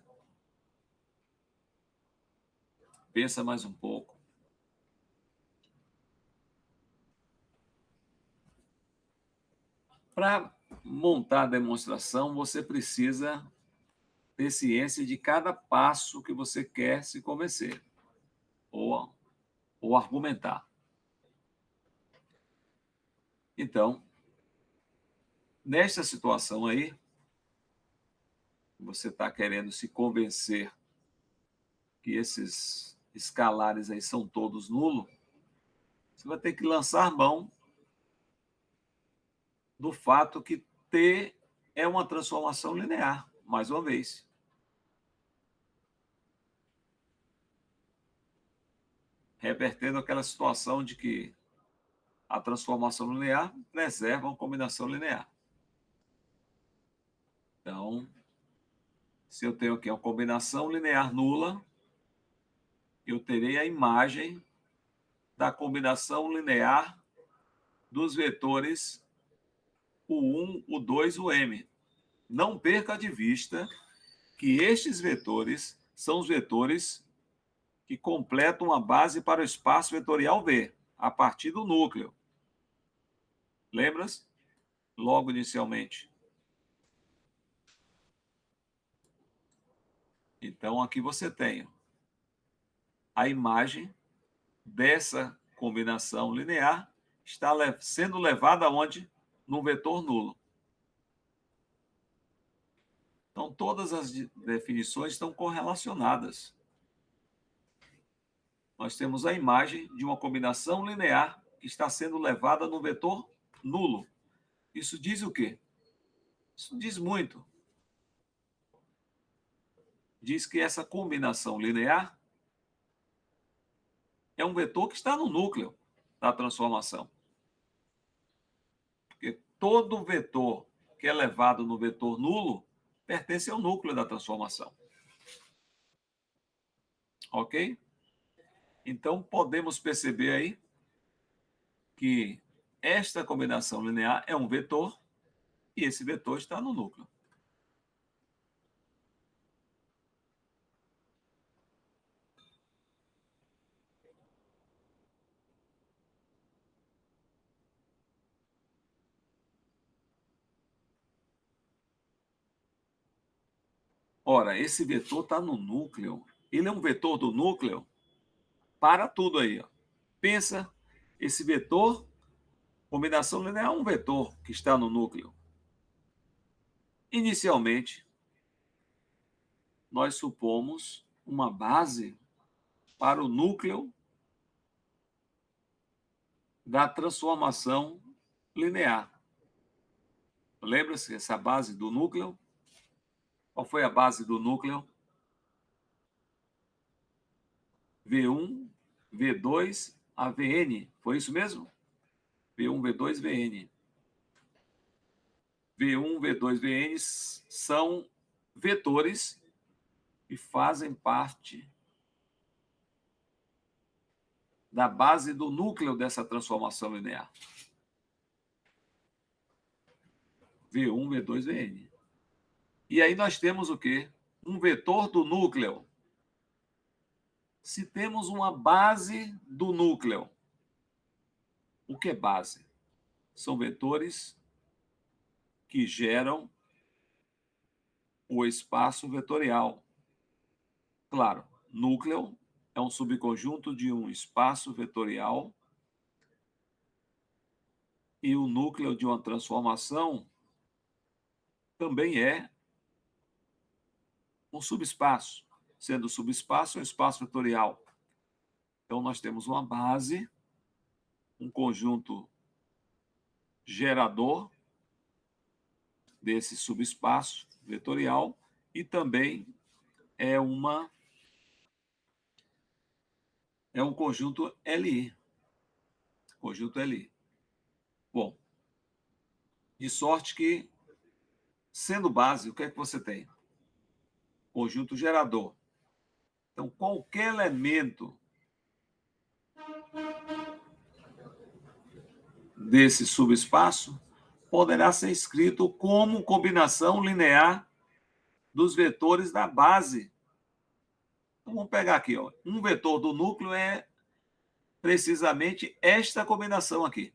pensa mais um pouco. Para montar a demonstração, você precisa ter ciência de cada passo que você quer se convencer ou argumentar. Então, nesta situação aí, você está querendo se convencer que esses escalares aí são todos nulos, você vai ter que lançar mão do fato que T é uma transformação linear, mais uma vez. Revertendo aquela situação de que a transformação linear preserva uma combinação linear. Então, se eu tenho aqui uma combinação linear nula, eu terei a imagem da combinação linear dos vetores o1, o 2, o m. Não perca de vista que estes vetores são os vetores que completam a base para o espaço vetorial V, a partir do núcleo. Lembras? Logo inicialmente. Então, aqui você tem a imagem dessa combinação linear está sendo levada aonde? No vetor nulo. Então, todas as definições estão correlacionadas. Nós temos a imagem de uma combinação linear que está sendo levada no vetor nulo. Isso diz o quê? Isso diz muito. Diz que essa combinação linear é um vetor que está no núcleo da transformação. Porque todo vetor que é levado no vetor nulo pertence ao núcleo da transformação. Ok? Então, podemos perceber aí que esta combinação linear é um vetor e esse vetor está no núcleo. Ora, esse vetor está no núcleo. Ele é um vetor do núcleo para tudo aí. Ó. Pensa, esse vetor, combinação linear é um vetor que está no núcleo. Inicialmente, nós supomos uma base para o núcleo da transformação linear. Lembra-se essa base do núcleo? Qual foi a base do núcleo? V1, V2, a Vn. Foi isso mesmo? V1, V2, Vn. V1, V2, Vn são vetores que fazem parte da base do núcleo dessa transformação linear. V1, V2, Vn. E aí nós temos o quê? Um vetor do núcleo. Se temos uma base do núcleo, o que é base? São vetores que geram o espaço vetorial. Claro, núcleo é um subconjunto de um espaço vetorial e o núcleo de uma transformação também é um subespaço, sendo o subespaço um espaço vetorial. Então, nós temos uma base, um conjunto gerador desse subespaço vetorial e também é um conjunto LI. Conjunto LI. Bom, de sorte que, sendo base, o que é que você tem? Conjunto gerador. Então, qualquer elemento desse subespaço poderá ser escrito como combinação linear dos vetores da base. Então, vamos pegar aqui. Ó. Um vetor do núcleo é precisamente esta combinação aqui.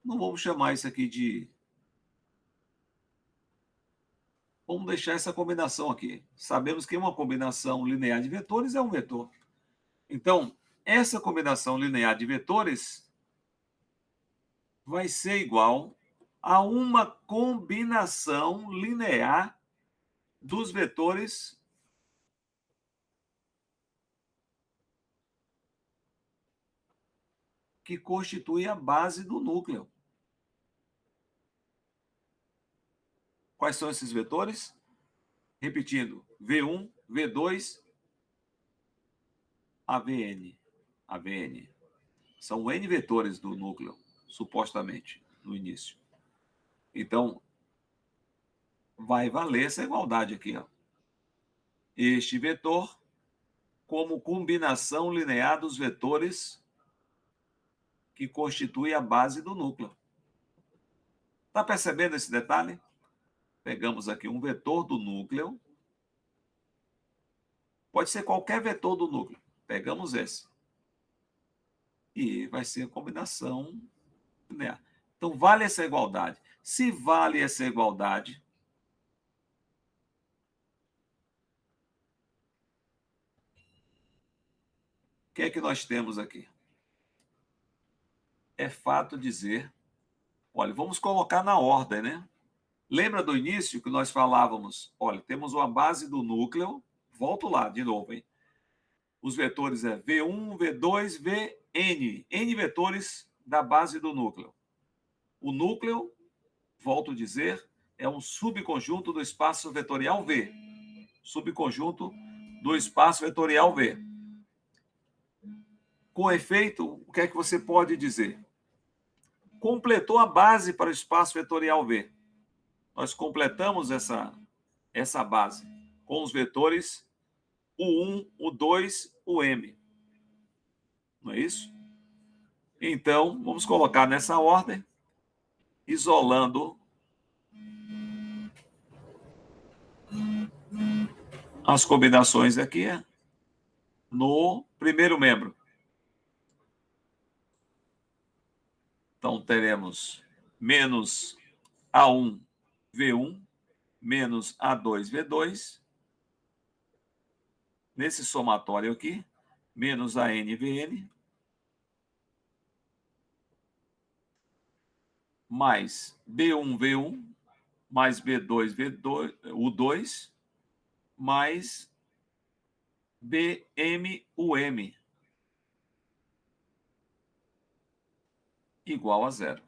Não vamos chamar isso aqui de... Vamos deixar essa combinação aqui. Sabemos que uma combinação linear de vetores é um vetor. Então, essa combinação linear de vetores vai ser igual a uma combinação linear dos vetores que constituem a base do núcleo. Quais são esses vetores? Repetindo, V1, V2, AVN. AVN. São N vetores do núcleo, supostamente, no início. Então, vai valer essa igualdade aqui, ó. Este vetor como combinação linear dos vetores que constituem a base do núcleo. Está percebendo esse detalhe? Pegamos aqui um vetor do núcleo. Pode ser qualquer vetor do núcleo. Pegamos esse. E vai ser a combinação linear. Então, vale essa igualdade. Se vale essa igualdade, o que é que nós temos aqui? É fato dizer... Olha, vamos colocar na ordem, né? Lembra do início que nós falávamos? Olha, temos uma base do núcleo. Volto lá de novo, hein? Os vetores é V1, V2, Vn. N vetores da base do núcleo. O núcleo, volto a dizer, é um subconjunto do espaço vetorial V. Subconjunto do espaço vetorial V. Com efeito, o que é que você pode dizer? Completou a base para o espaço vetorial V. Nós completamos essa base com os vetores U1, U2, UM. Não é isso? Então, vamos colocar nessa ordem, isolando as combinações aqui no primeiro membro. Então, teremos menos A1, V1, menos A2, V2. Nesse somatório aqui, menos AN, VN, mais B1, V1, mais B2, V2, U2, mais BM, UM, igual a zero.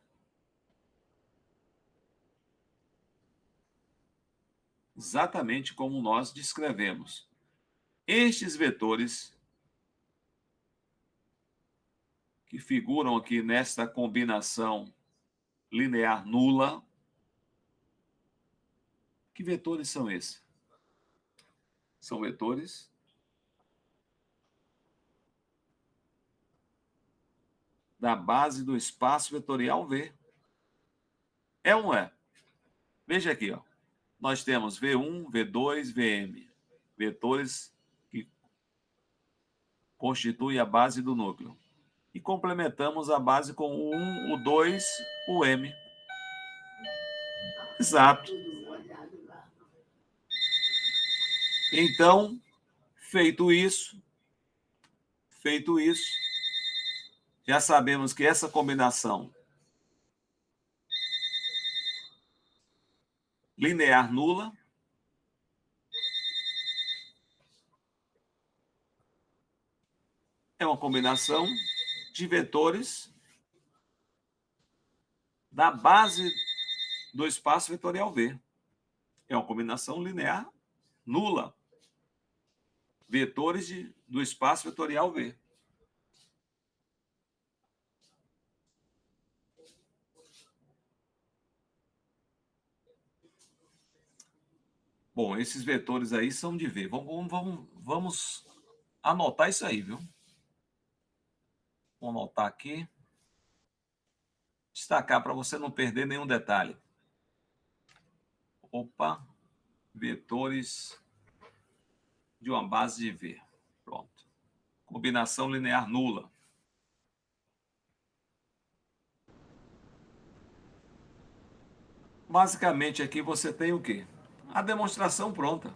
Exatamente como nós descrevemos. Estes vetores que figuram aqui nesta combinação linear nula, que vetores são esses? São vetores da base do espaço vetorial V. É ou não é? Veja aqui, ó. Nós temos V1, V2, VM, vetores que constituem a base do núcleo. E complementamos a base com o 1, o 2, o M. Exato. Então, feito isso, já sabemos que essa combinação linear nula é uma combinação de vetores da base do espaço vetorial V. É uma combinação linear nula. Vetores do espaço vetorial V. Bom, esses vetores aí são de V. Vamos anotar isso aí, viu? Vou anotar aqui. Destacar para você não perder nenhum detalhe. Opa, vetores de uma base de V. Pronto. Combinação linear nula. Basicamente, aqui você tem o quê? A demonstração pronta.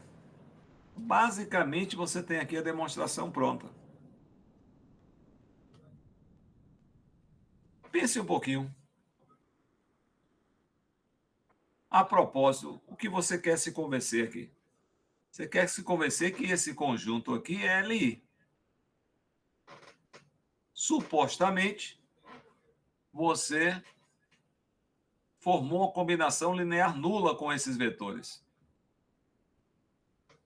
Basicamente, você tem aqui a demonstração pronta. Pense um pouquinho. A propósito, o que você quer se convencer aqui? Você quer se convencer que esse conjunto aqui é LI. Supostamente, você formou uma combinação linear nula com esses vetores.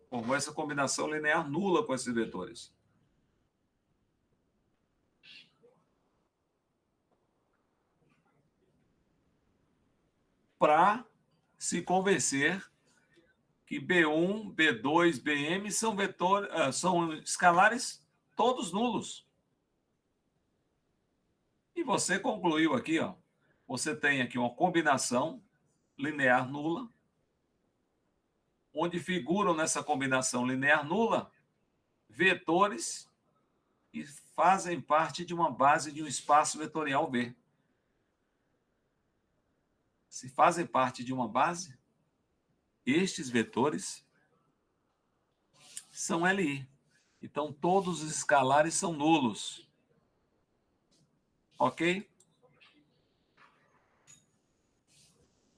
Formou essa combinação linear nula com esses vetores. Para se convencer que B1, B2, Bm são escalares todos nulos. E você concluiu aqui, ó, você tem aqui uma combinação linear nula, onde figuram nessa combinação linear nula vetores que fazem parte de uma base de um espaço vetorial B. Se fazem parte de uma base, estes vetores são Li. Então, todos os escalares são nulos. Ok?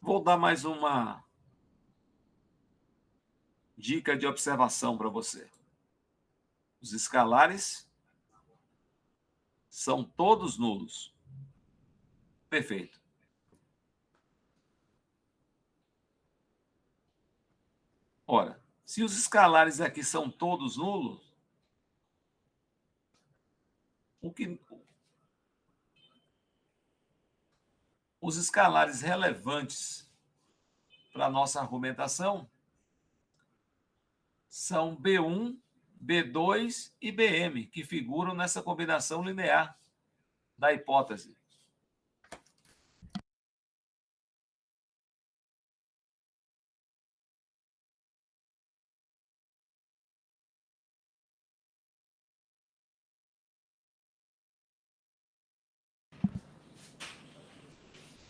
Vou dar mais uma dica de observação para você. Os escalares são todos nulos. Perfeito. Ora, se os escalares aqui são todos nulos, os escalares relevantes para a nossa argumentação são B1, B2 e Bm, que figuram nessa combinação linear da hipótese.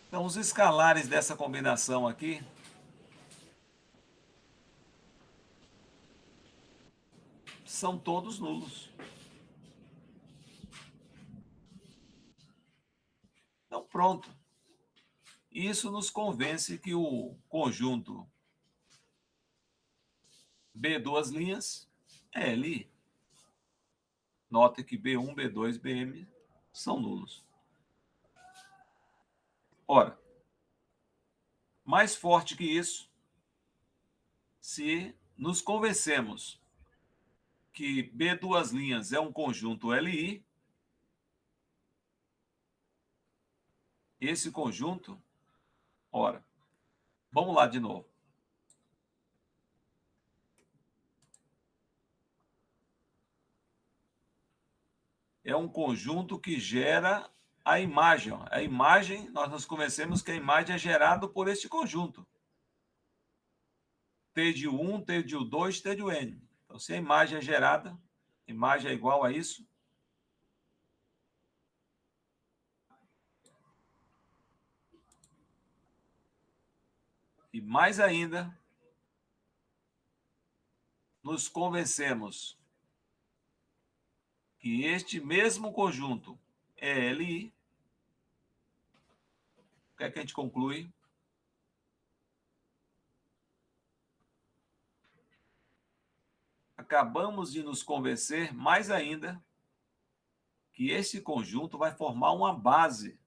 Então, os escalares dessa combinação aqui são todos nulos. Então, pronto. Isso nos convence que o conjunto B duas linhas é Li. Note que B1, B2, Bm são nulos. Ora, mais forte que isso, se nos convencemos que B duas linhas é um conjunto Li, esse conjunto, ora, vamos lá de novo. É um conjunto que gera a imagem. A imagem, nós nos convencemos que a imagem é gerada por este conjunto. T de 1, T de 2, T de N. Então, se a imagem é gerada, a imagem é igual a isso. E mais ainda, nos convencemos que este mesmo conjunto é Li. O que é que a gente conclui? Acabamos de nos convencer mais ainda que esse conjunto vai formar uma base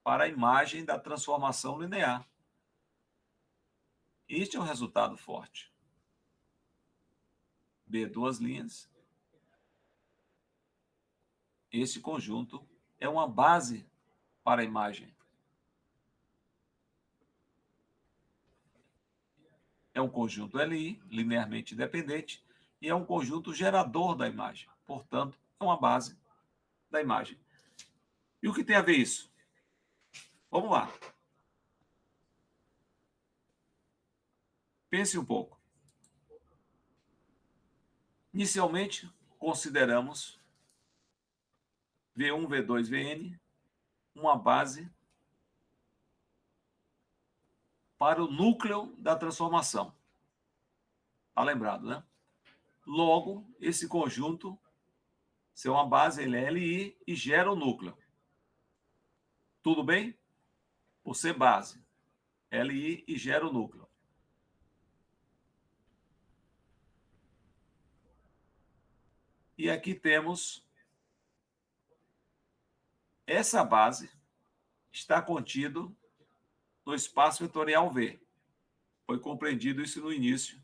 para a imagem da transformação linear. Este é um resultado forte. B duas linhas. Esse conjunto é uma base para a imagem. É um conjunto Li, linearmente independente, e é um conjunto gerador da imagem. Portanto, é uma base da imagem. E o que tem a ver isso? Vamos lá. Pense um pouco. Inicialmente, consideramos V1, V2, Vn uma base para o núcleo da transformação. Está lembrado, né? Logo, esse conjunto, se é uma base, ele é Li e gera o núcleo. Tudo bem? Por ser base, Li e gera o núcleo. E aqui temos essa base está contido no espaço vetorial V. Foi compreendido isso no início,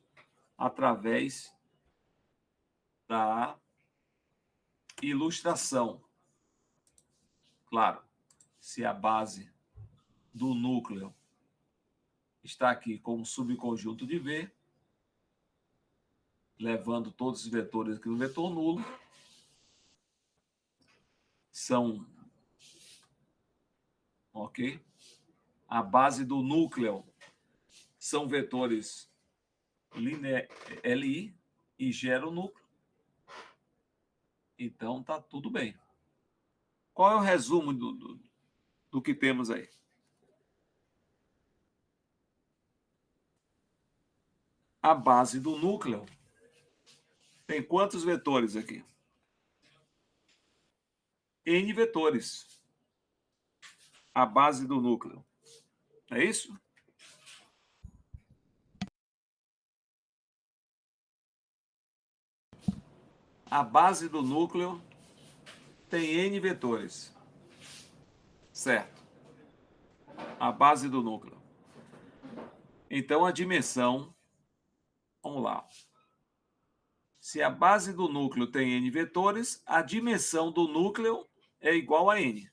através da ilustração. Claro, se a base do núcleo está aqui como subconjunto de V, levando todos os vetores aqui no vetor nulo, são, ok? A base do núcleo são vetores LI e gera o núcleo. Então, tá tudo bem. Qual é o resumo do que temos aí? A base do núcleo tem quantos vetores aqui? N vetores. A base do núcleo. É isso? A base do núcleo tem N vetores. Certo. A base do núcleo. Então, a dimensão... Vamos lá. Se a base do núcleo tem N vetores, a dimensão do núcleo é igual a N.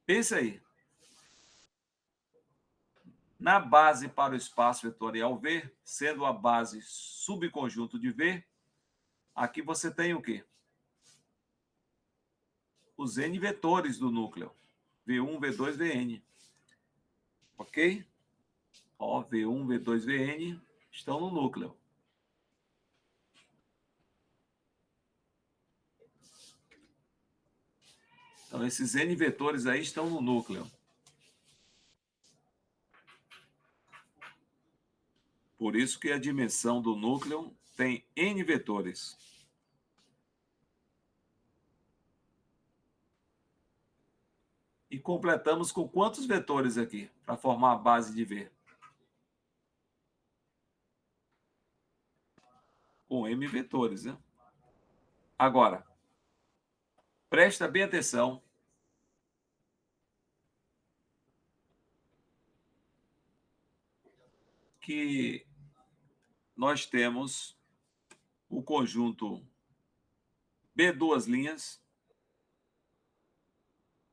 Pensa aí. Na base para o espaço vetorial V, sendo a base subconjunto de V, aqui você tem o quê? Os N vetores do núcleo. V1, V2, Vn. Ok? Ó, V1, V2, Vn estão no núcleo. Então, esses N vetores aí estão no núcleo. Por isso que a dimensão do núcleo tem N vetores. E completamos com quantos vetores aqui para formar a base de V? Com M vetores, né? Agora, presta bem atenção. Que nós temos o conjunto B2',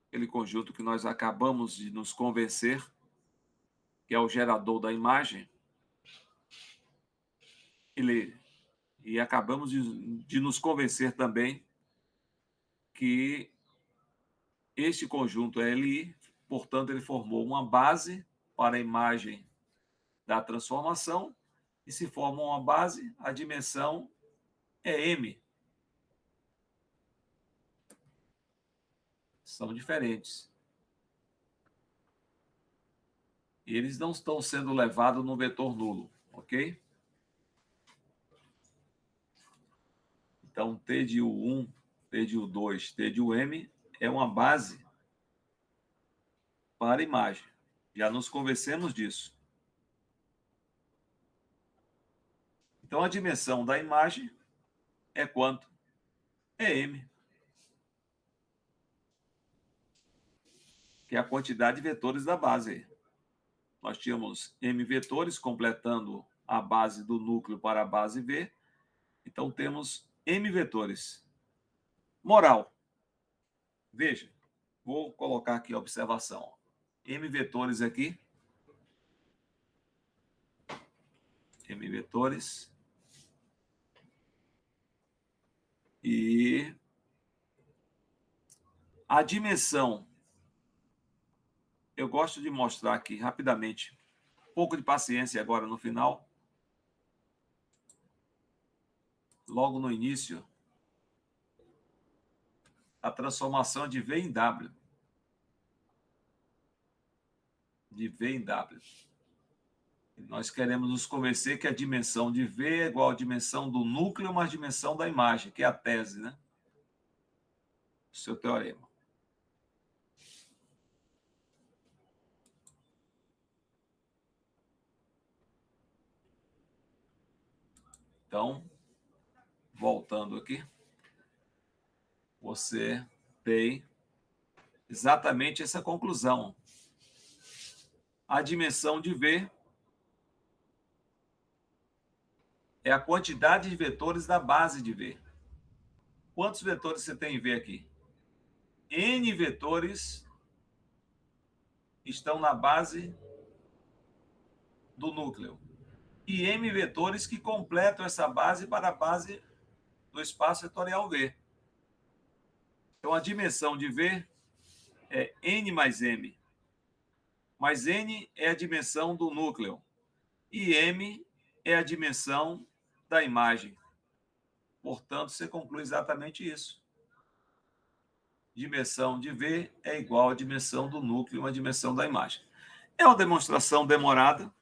aquele conjunto que nós acabamos de nos convencer, que é o gerador da imagem, e acabamos de nos convencer também que este conjunto é LI, portanto, ele formou uma base para a imagem da transformação, e se forma uma base, a dimensão é M. São diferentes. E eles não estão sendo levados no vetor nulo, ok? Então, T de U1, T de U2, T de UM é uma base para a imagem. Já nos convencemos disso. Então, a dimensão da imagem é quanto? É M. Que é a quantidade de vetores da base. Nós tínhamos M vetores completando a base do núcleo para a base V. Então, temos M vetores. Moral. Veja, vou colocar aqui a observação. M vetores aqui. M vetores. E a dimensão, eu gosto de mostrar aqui rapidamente, um pouco de paciência agora no final, logo no início, a transformação de V em W. De V em W. Nós queremos nos convencer que a dimensão de V é igual à dimensão do núcleo mais dimensão da imagem, que é a tese, né? O seu teorema. Então, voltando aqui, você tem exatamente essa conclusão. A dimensão de V é a quantidade de vetores da base de V. Quantos vetores você tem em V aqui? N vetores estão na base do núcleo. E M vetores que completam essa base para a base do espaço vetorial V. Então, a dimensão de V é N mais M. Mas N é a dimensão do núcleo. E M é a dimensão da imagem. Portanto, você conclui exatamente isso. Dimensão de V é igual à dimensão do núcleo, uma dimensão da imagem. É uma demonstração demorada,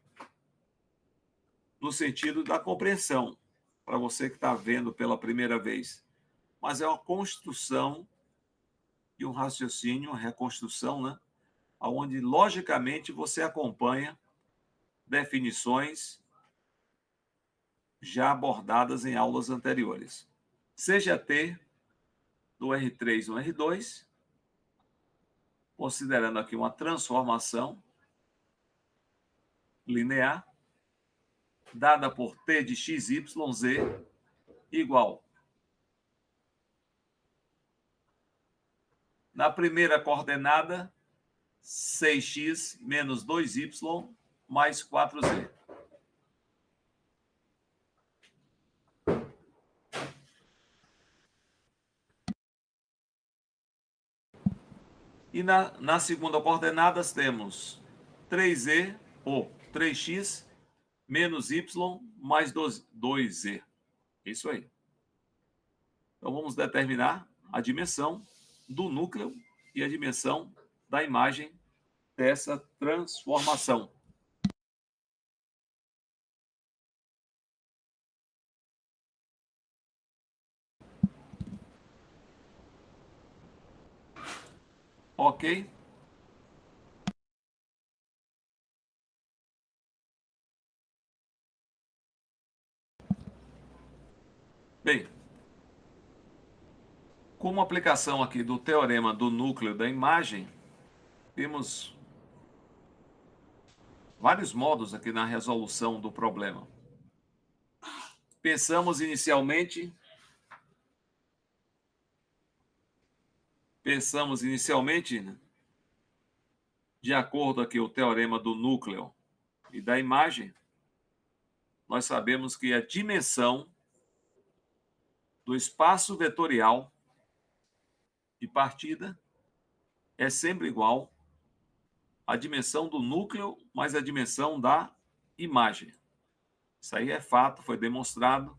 no sentido da compreensão, para você que está vendo pela primeira vez. Mas é uma construção e um raciocínio, uma reconstrução, né? Onde, logicamente, você acompanha definições já abordadas em aulas anteriores. Seja T do R3 ou R2, considerando aqui uma transformação linear, dada por T de x, y, z, igual. Na primeira coordenada, 6x menos 2y mais 4z. E na segunda coordenada temos 3z, ou 3x, menos y, mais 2z. Isso aí. Então, vamos determinar a dimensão do núcleo e a dimensão da imagem dessa transformação. Ok? Bem, como aplicação aqui do teorema do núcleo da imagem, temos vários modos aqui na resolução do problema. Pensamos inicialmente né, de acordo aqui o teorema do núcleo e da imagem, nós sabemos que a dimensão do espaço vetorial de partida é sempre igual à dimensão do núcleo mais a dimensão da imagem. Isso aí é fato, foi demonstrado.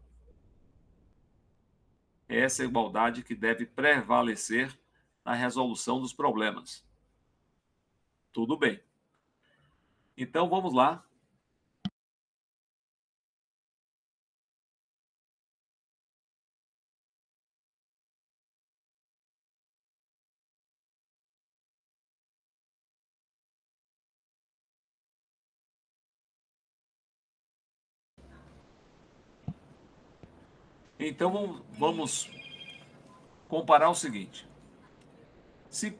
É essa igualdade que deve prevalecer na resolução dos problemas. Tudo bem. Então, vamos lá. Então, vamos comparar o seguinte. Se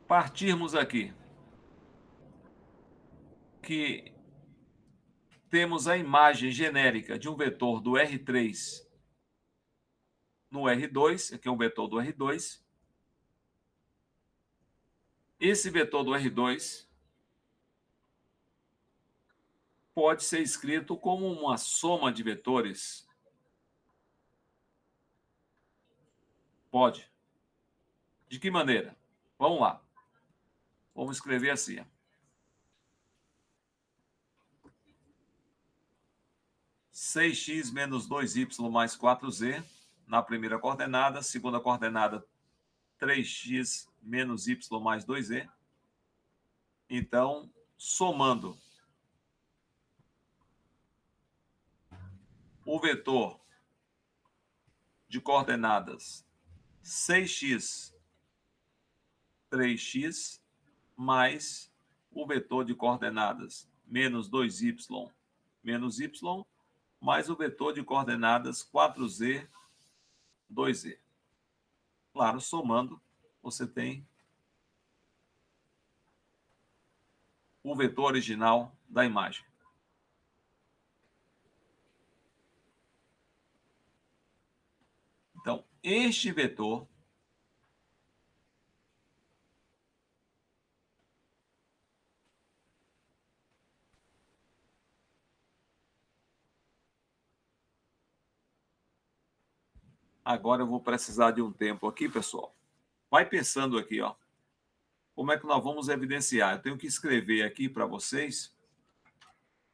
partirmos aqui que temos a imagem genérica de um vetor do R3 no R2, aqui é um vetor do R2. Esse vetor do R2 pode ser escrito como uma soma de vetores. Pode. De que maneira? Vamos lá. Vamos escrever assim. 6x menos 2y mais 4z na primeira coordenada, segunda coordenada 3x menos y mais 2z. Então, somando o vetor de coordenadas 6x, 3x, mais o vetor de coordenadas menos 2y, menos y, mais o vetor de coordenadas 4z, 2z. Claro, somando, você tem o vetor original da imagem. Então, este vetor agora eu vou precisar de um tempo aqui, pessoal. Vai pensando aqui, ó. Como é que nós vamos evidenciar? Eu tenho que escrever aqui para vocês.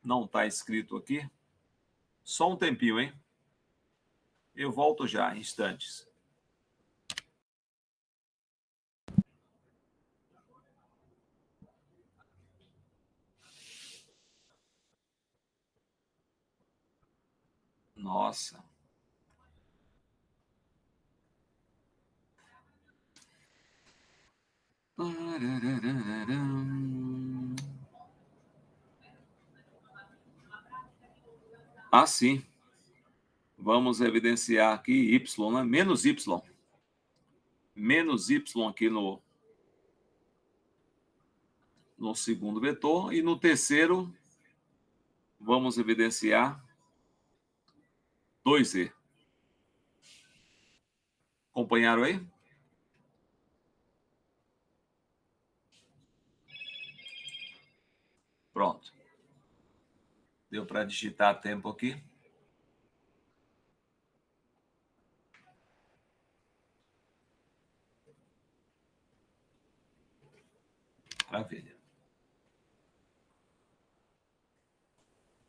Não está escrito aqui. Só um tempinho, hein? Eu volto já, em instantes. Nossa. Ah, sim. Vamos evidenciar aqui y, né? Menos y. Menos y aqui no segundo vetor. E no terceiro, vamos evidenciar 2z. Acompanharam aí? Pronto. Deu para digitar a tempo aqui. Maravilha.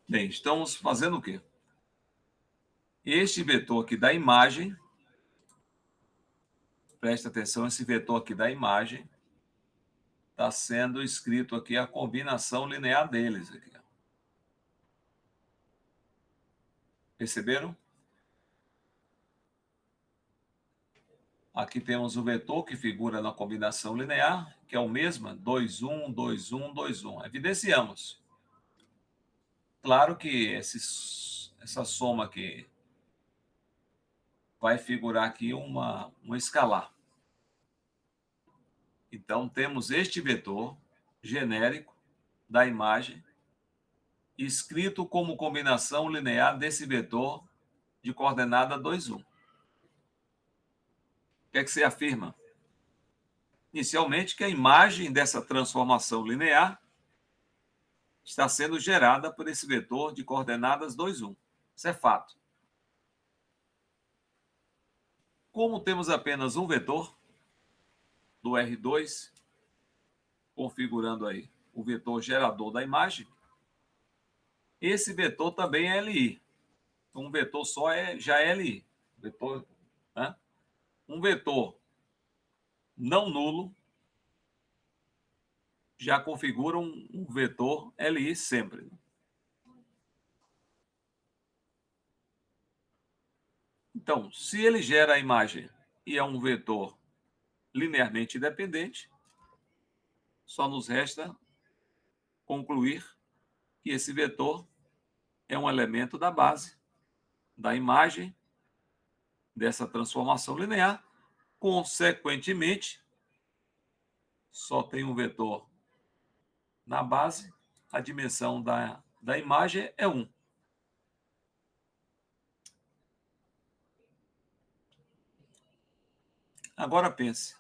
Bem, estamos fazendo o quê? Este vetor aqui da imagem, presta atenção, esse vetor aqui da imagem está sendo escrito aqui a combinação linear deles. Aqui. Perceberam? Aqui temos o vetor que figura na combinação linear, que é o mesmo, 2, 1, 2, 1, 2, 1. Evidenciamos. Claro que essa soma aqui vai figurar aqui uma escalar. Então, temos este vetor genérico da imagem escrito como combinação linear desse vetor de coordenada 2, 1. O que é que você afirma? Inicialmente, que a imagem dessa transformação linear está sendo gerada por esse vetor de coordenadas 2, 1. Isso é fato. Como temos apenas um vetor do R2, configurando aí o vetor gerador da imagem, esse vetor também é LI. Um vetor só já é LI. Vetor, né? Um vetor não nulo já configura um vetor LI sempre. Então, se ele gera a imagem e é um vetor linearmente independente, só nos resta concluir que esse vetor é um elemento da base da imagem dessa transformação linear. Consequentemente, só tem um vetor na base, a dimensão da imagem é 1. Agora pense.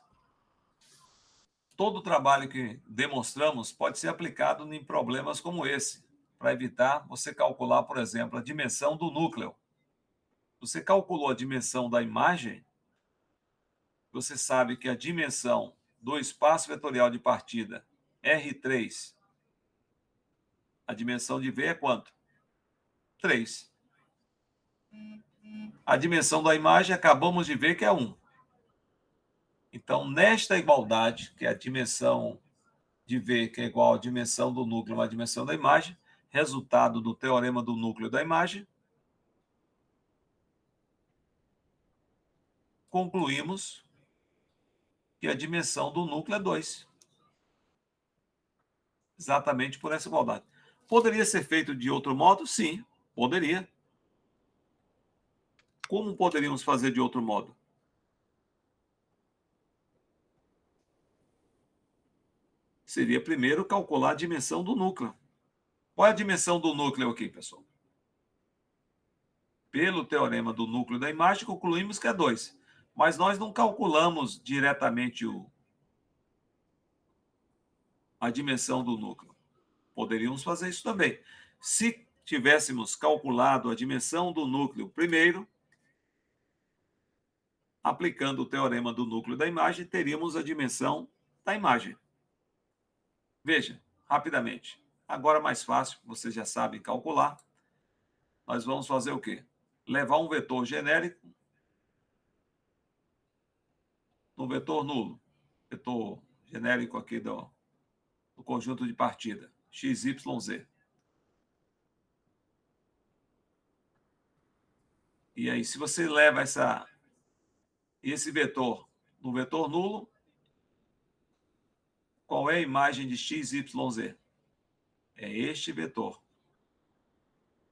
Todo o trabalho que demonstramos pode ser aplicado em problemas como esse, para evitar você calcular, por exemplo, a dimensão do núcleo. Você calculou a dimensão da imagem, você sabe que a dimensão do espaço vetorial de partida, R3, a dimensão de V é quanto? 3. A dimensão da imagem, acabamos de ver que é 1. Então, nesta igualdade, que é a dimensão de V, que é igual à dimensão do núcleo mais a dimensão da imagem, resultado do teorema do núcleo da imagem, concluímos que a dimensão do núcleo é 2. Exatamente por essa igualdade. Poderia ser feito de outro modo? Sim, poderia. Como poderíamos fazer de outro modo? seria primeiro calcular a dimensão do núcleo. Qual é a dimensão do núcleo aqui, pessoal? Pelo teorema do núcleo da imagem, concluímos que é 2. Mas nós não calculamos diretamente a dimensão do núcleo. Poderíamos fazer isso também. Se tivéssemos calculado a dimensão do núcleo primeiro, aplicando o teorema do núcleo da imagem, teríamos a dimensão da imagem. Veja, rapidamente. Agora mais fácil, vocês já sabem calcular. Nós vamos fazer o quê? Levar um vetor genérico no vetor nulo. Vetor genérico aqui do conjunto de partida, x, y, z. E aí, se você leva esse vetor no vetor nulo, qual é a imagem de x, y, z? É este vetor,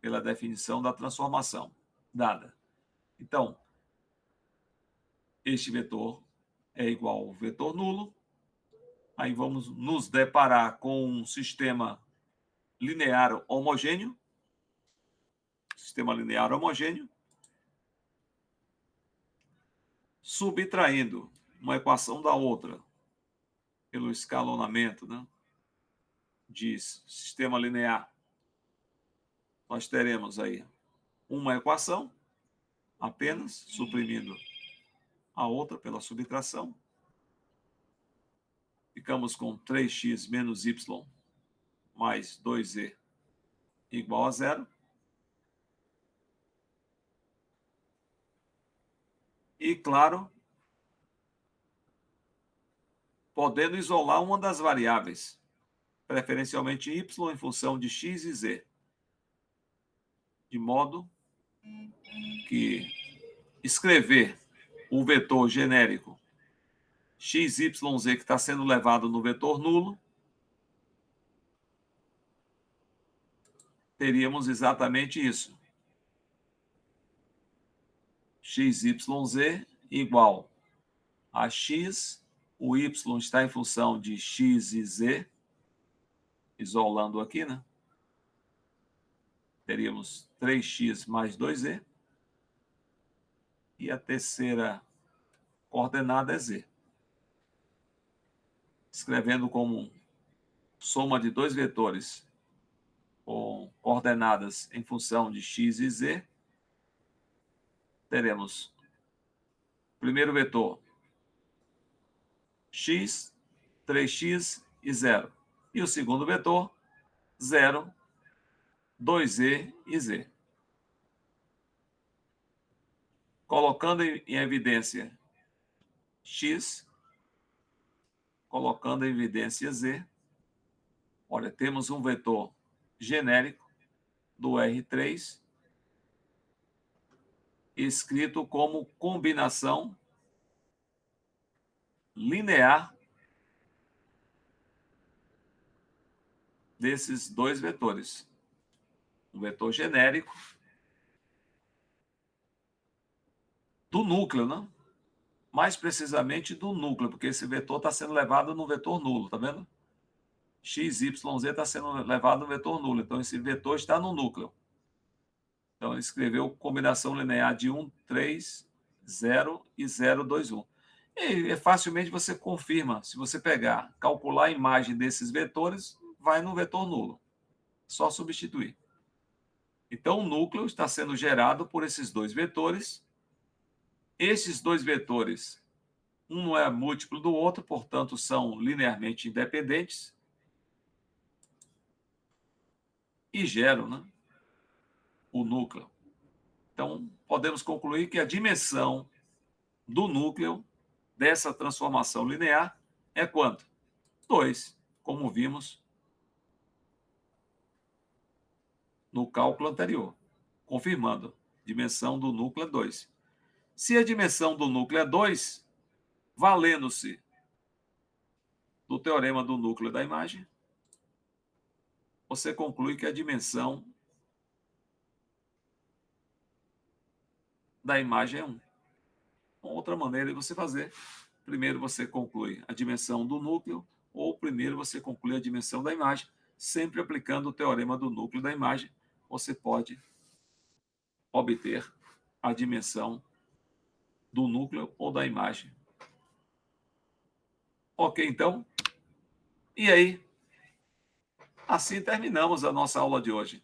pela definição da transformação dada. Então, este vetor é igual ao vetor nulo. Aí vamos nos deparar com um sistema linear homogêneo. Sistema linear homogêneo. Subtraindo uma equação da outra, pelo escalonamento, né, de sistema linear, nós teremos aí uma equação, apenas suprimindo a outra pela subtração. Ficamos com 3x menos y mais 2z igual a 0. E, claro, podendo isolar uma das variáveis, preferencialmente y em função de x e z, de modo que escrever o vetor genérico x, y, z que está sendo levado no vetor nulo, teríamos exatamente isso. X, y, z igual a x, o y está em função de x e z, isolando aqui, né? Teríamos 3x mais 2z. E a terceira coordenada é z. Escrevendo como soma de dois vetores com coordenadas em função de x e z, teremos o primeiro vetor x, 3x e 0. E o segundo vetor, 0, 2z e z. Colocando em evidência x, colocando em evidência z, olha, temos um vetor genérico do R3, escrito como combinação linear desses dois vetores. Um vetor genérico do núcleo, né? Mais precisamente do núcleo, porque esse vetor está sendo levado no vetor nulo, tá vendo? X, Y, Z está sendo levado no vetor nulo, então esse vetor está no núcleo. Então ele escreveu combinação linear de 1, 3, 0 e 0, 2, 1. E facilmente você confirma, se você pegar, calcular a imagem desses vetores, vai no vetor nulo. Só substituir. Então o núcleo está sendo gerado por esses dois vetores. Esses dois vetores, um não é múltiplo do outro, portanto, são linearmente independentes e geram, né, o núcleo. Então, podemos concluir que a dimensão do núcleo dessa transformação linear é quanto? 2, como vimos no cálculo anterior, confirmando, dimensão do núcleo é 2. Se a dimensão do núcleo é 2, valendo-se do teorema do núcleo da imagem, você conclui que a dimensão da imagem é 1. Uma outra maneira de você fazer, primeiro você conclui a dimensão do núcleo, ou primeiro você conclui a dimensão da imagem, sempre aplicando o teorema do núcleo da imagem, você pode obter a dimensão do núcleo ou da imagem. Ok, então? E aí? Assim terminamos a nossa aula de hoje.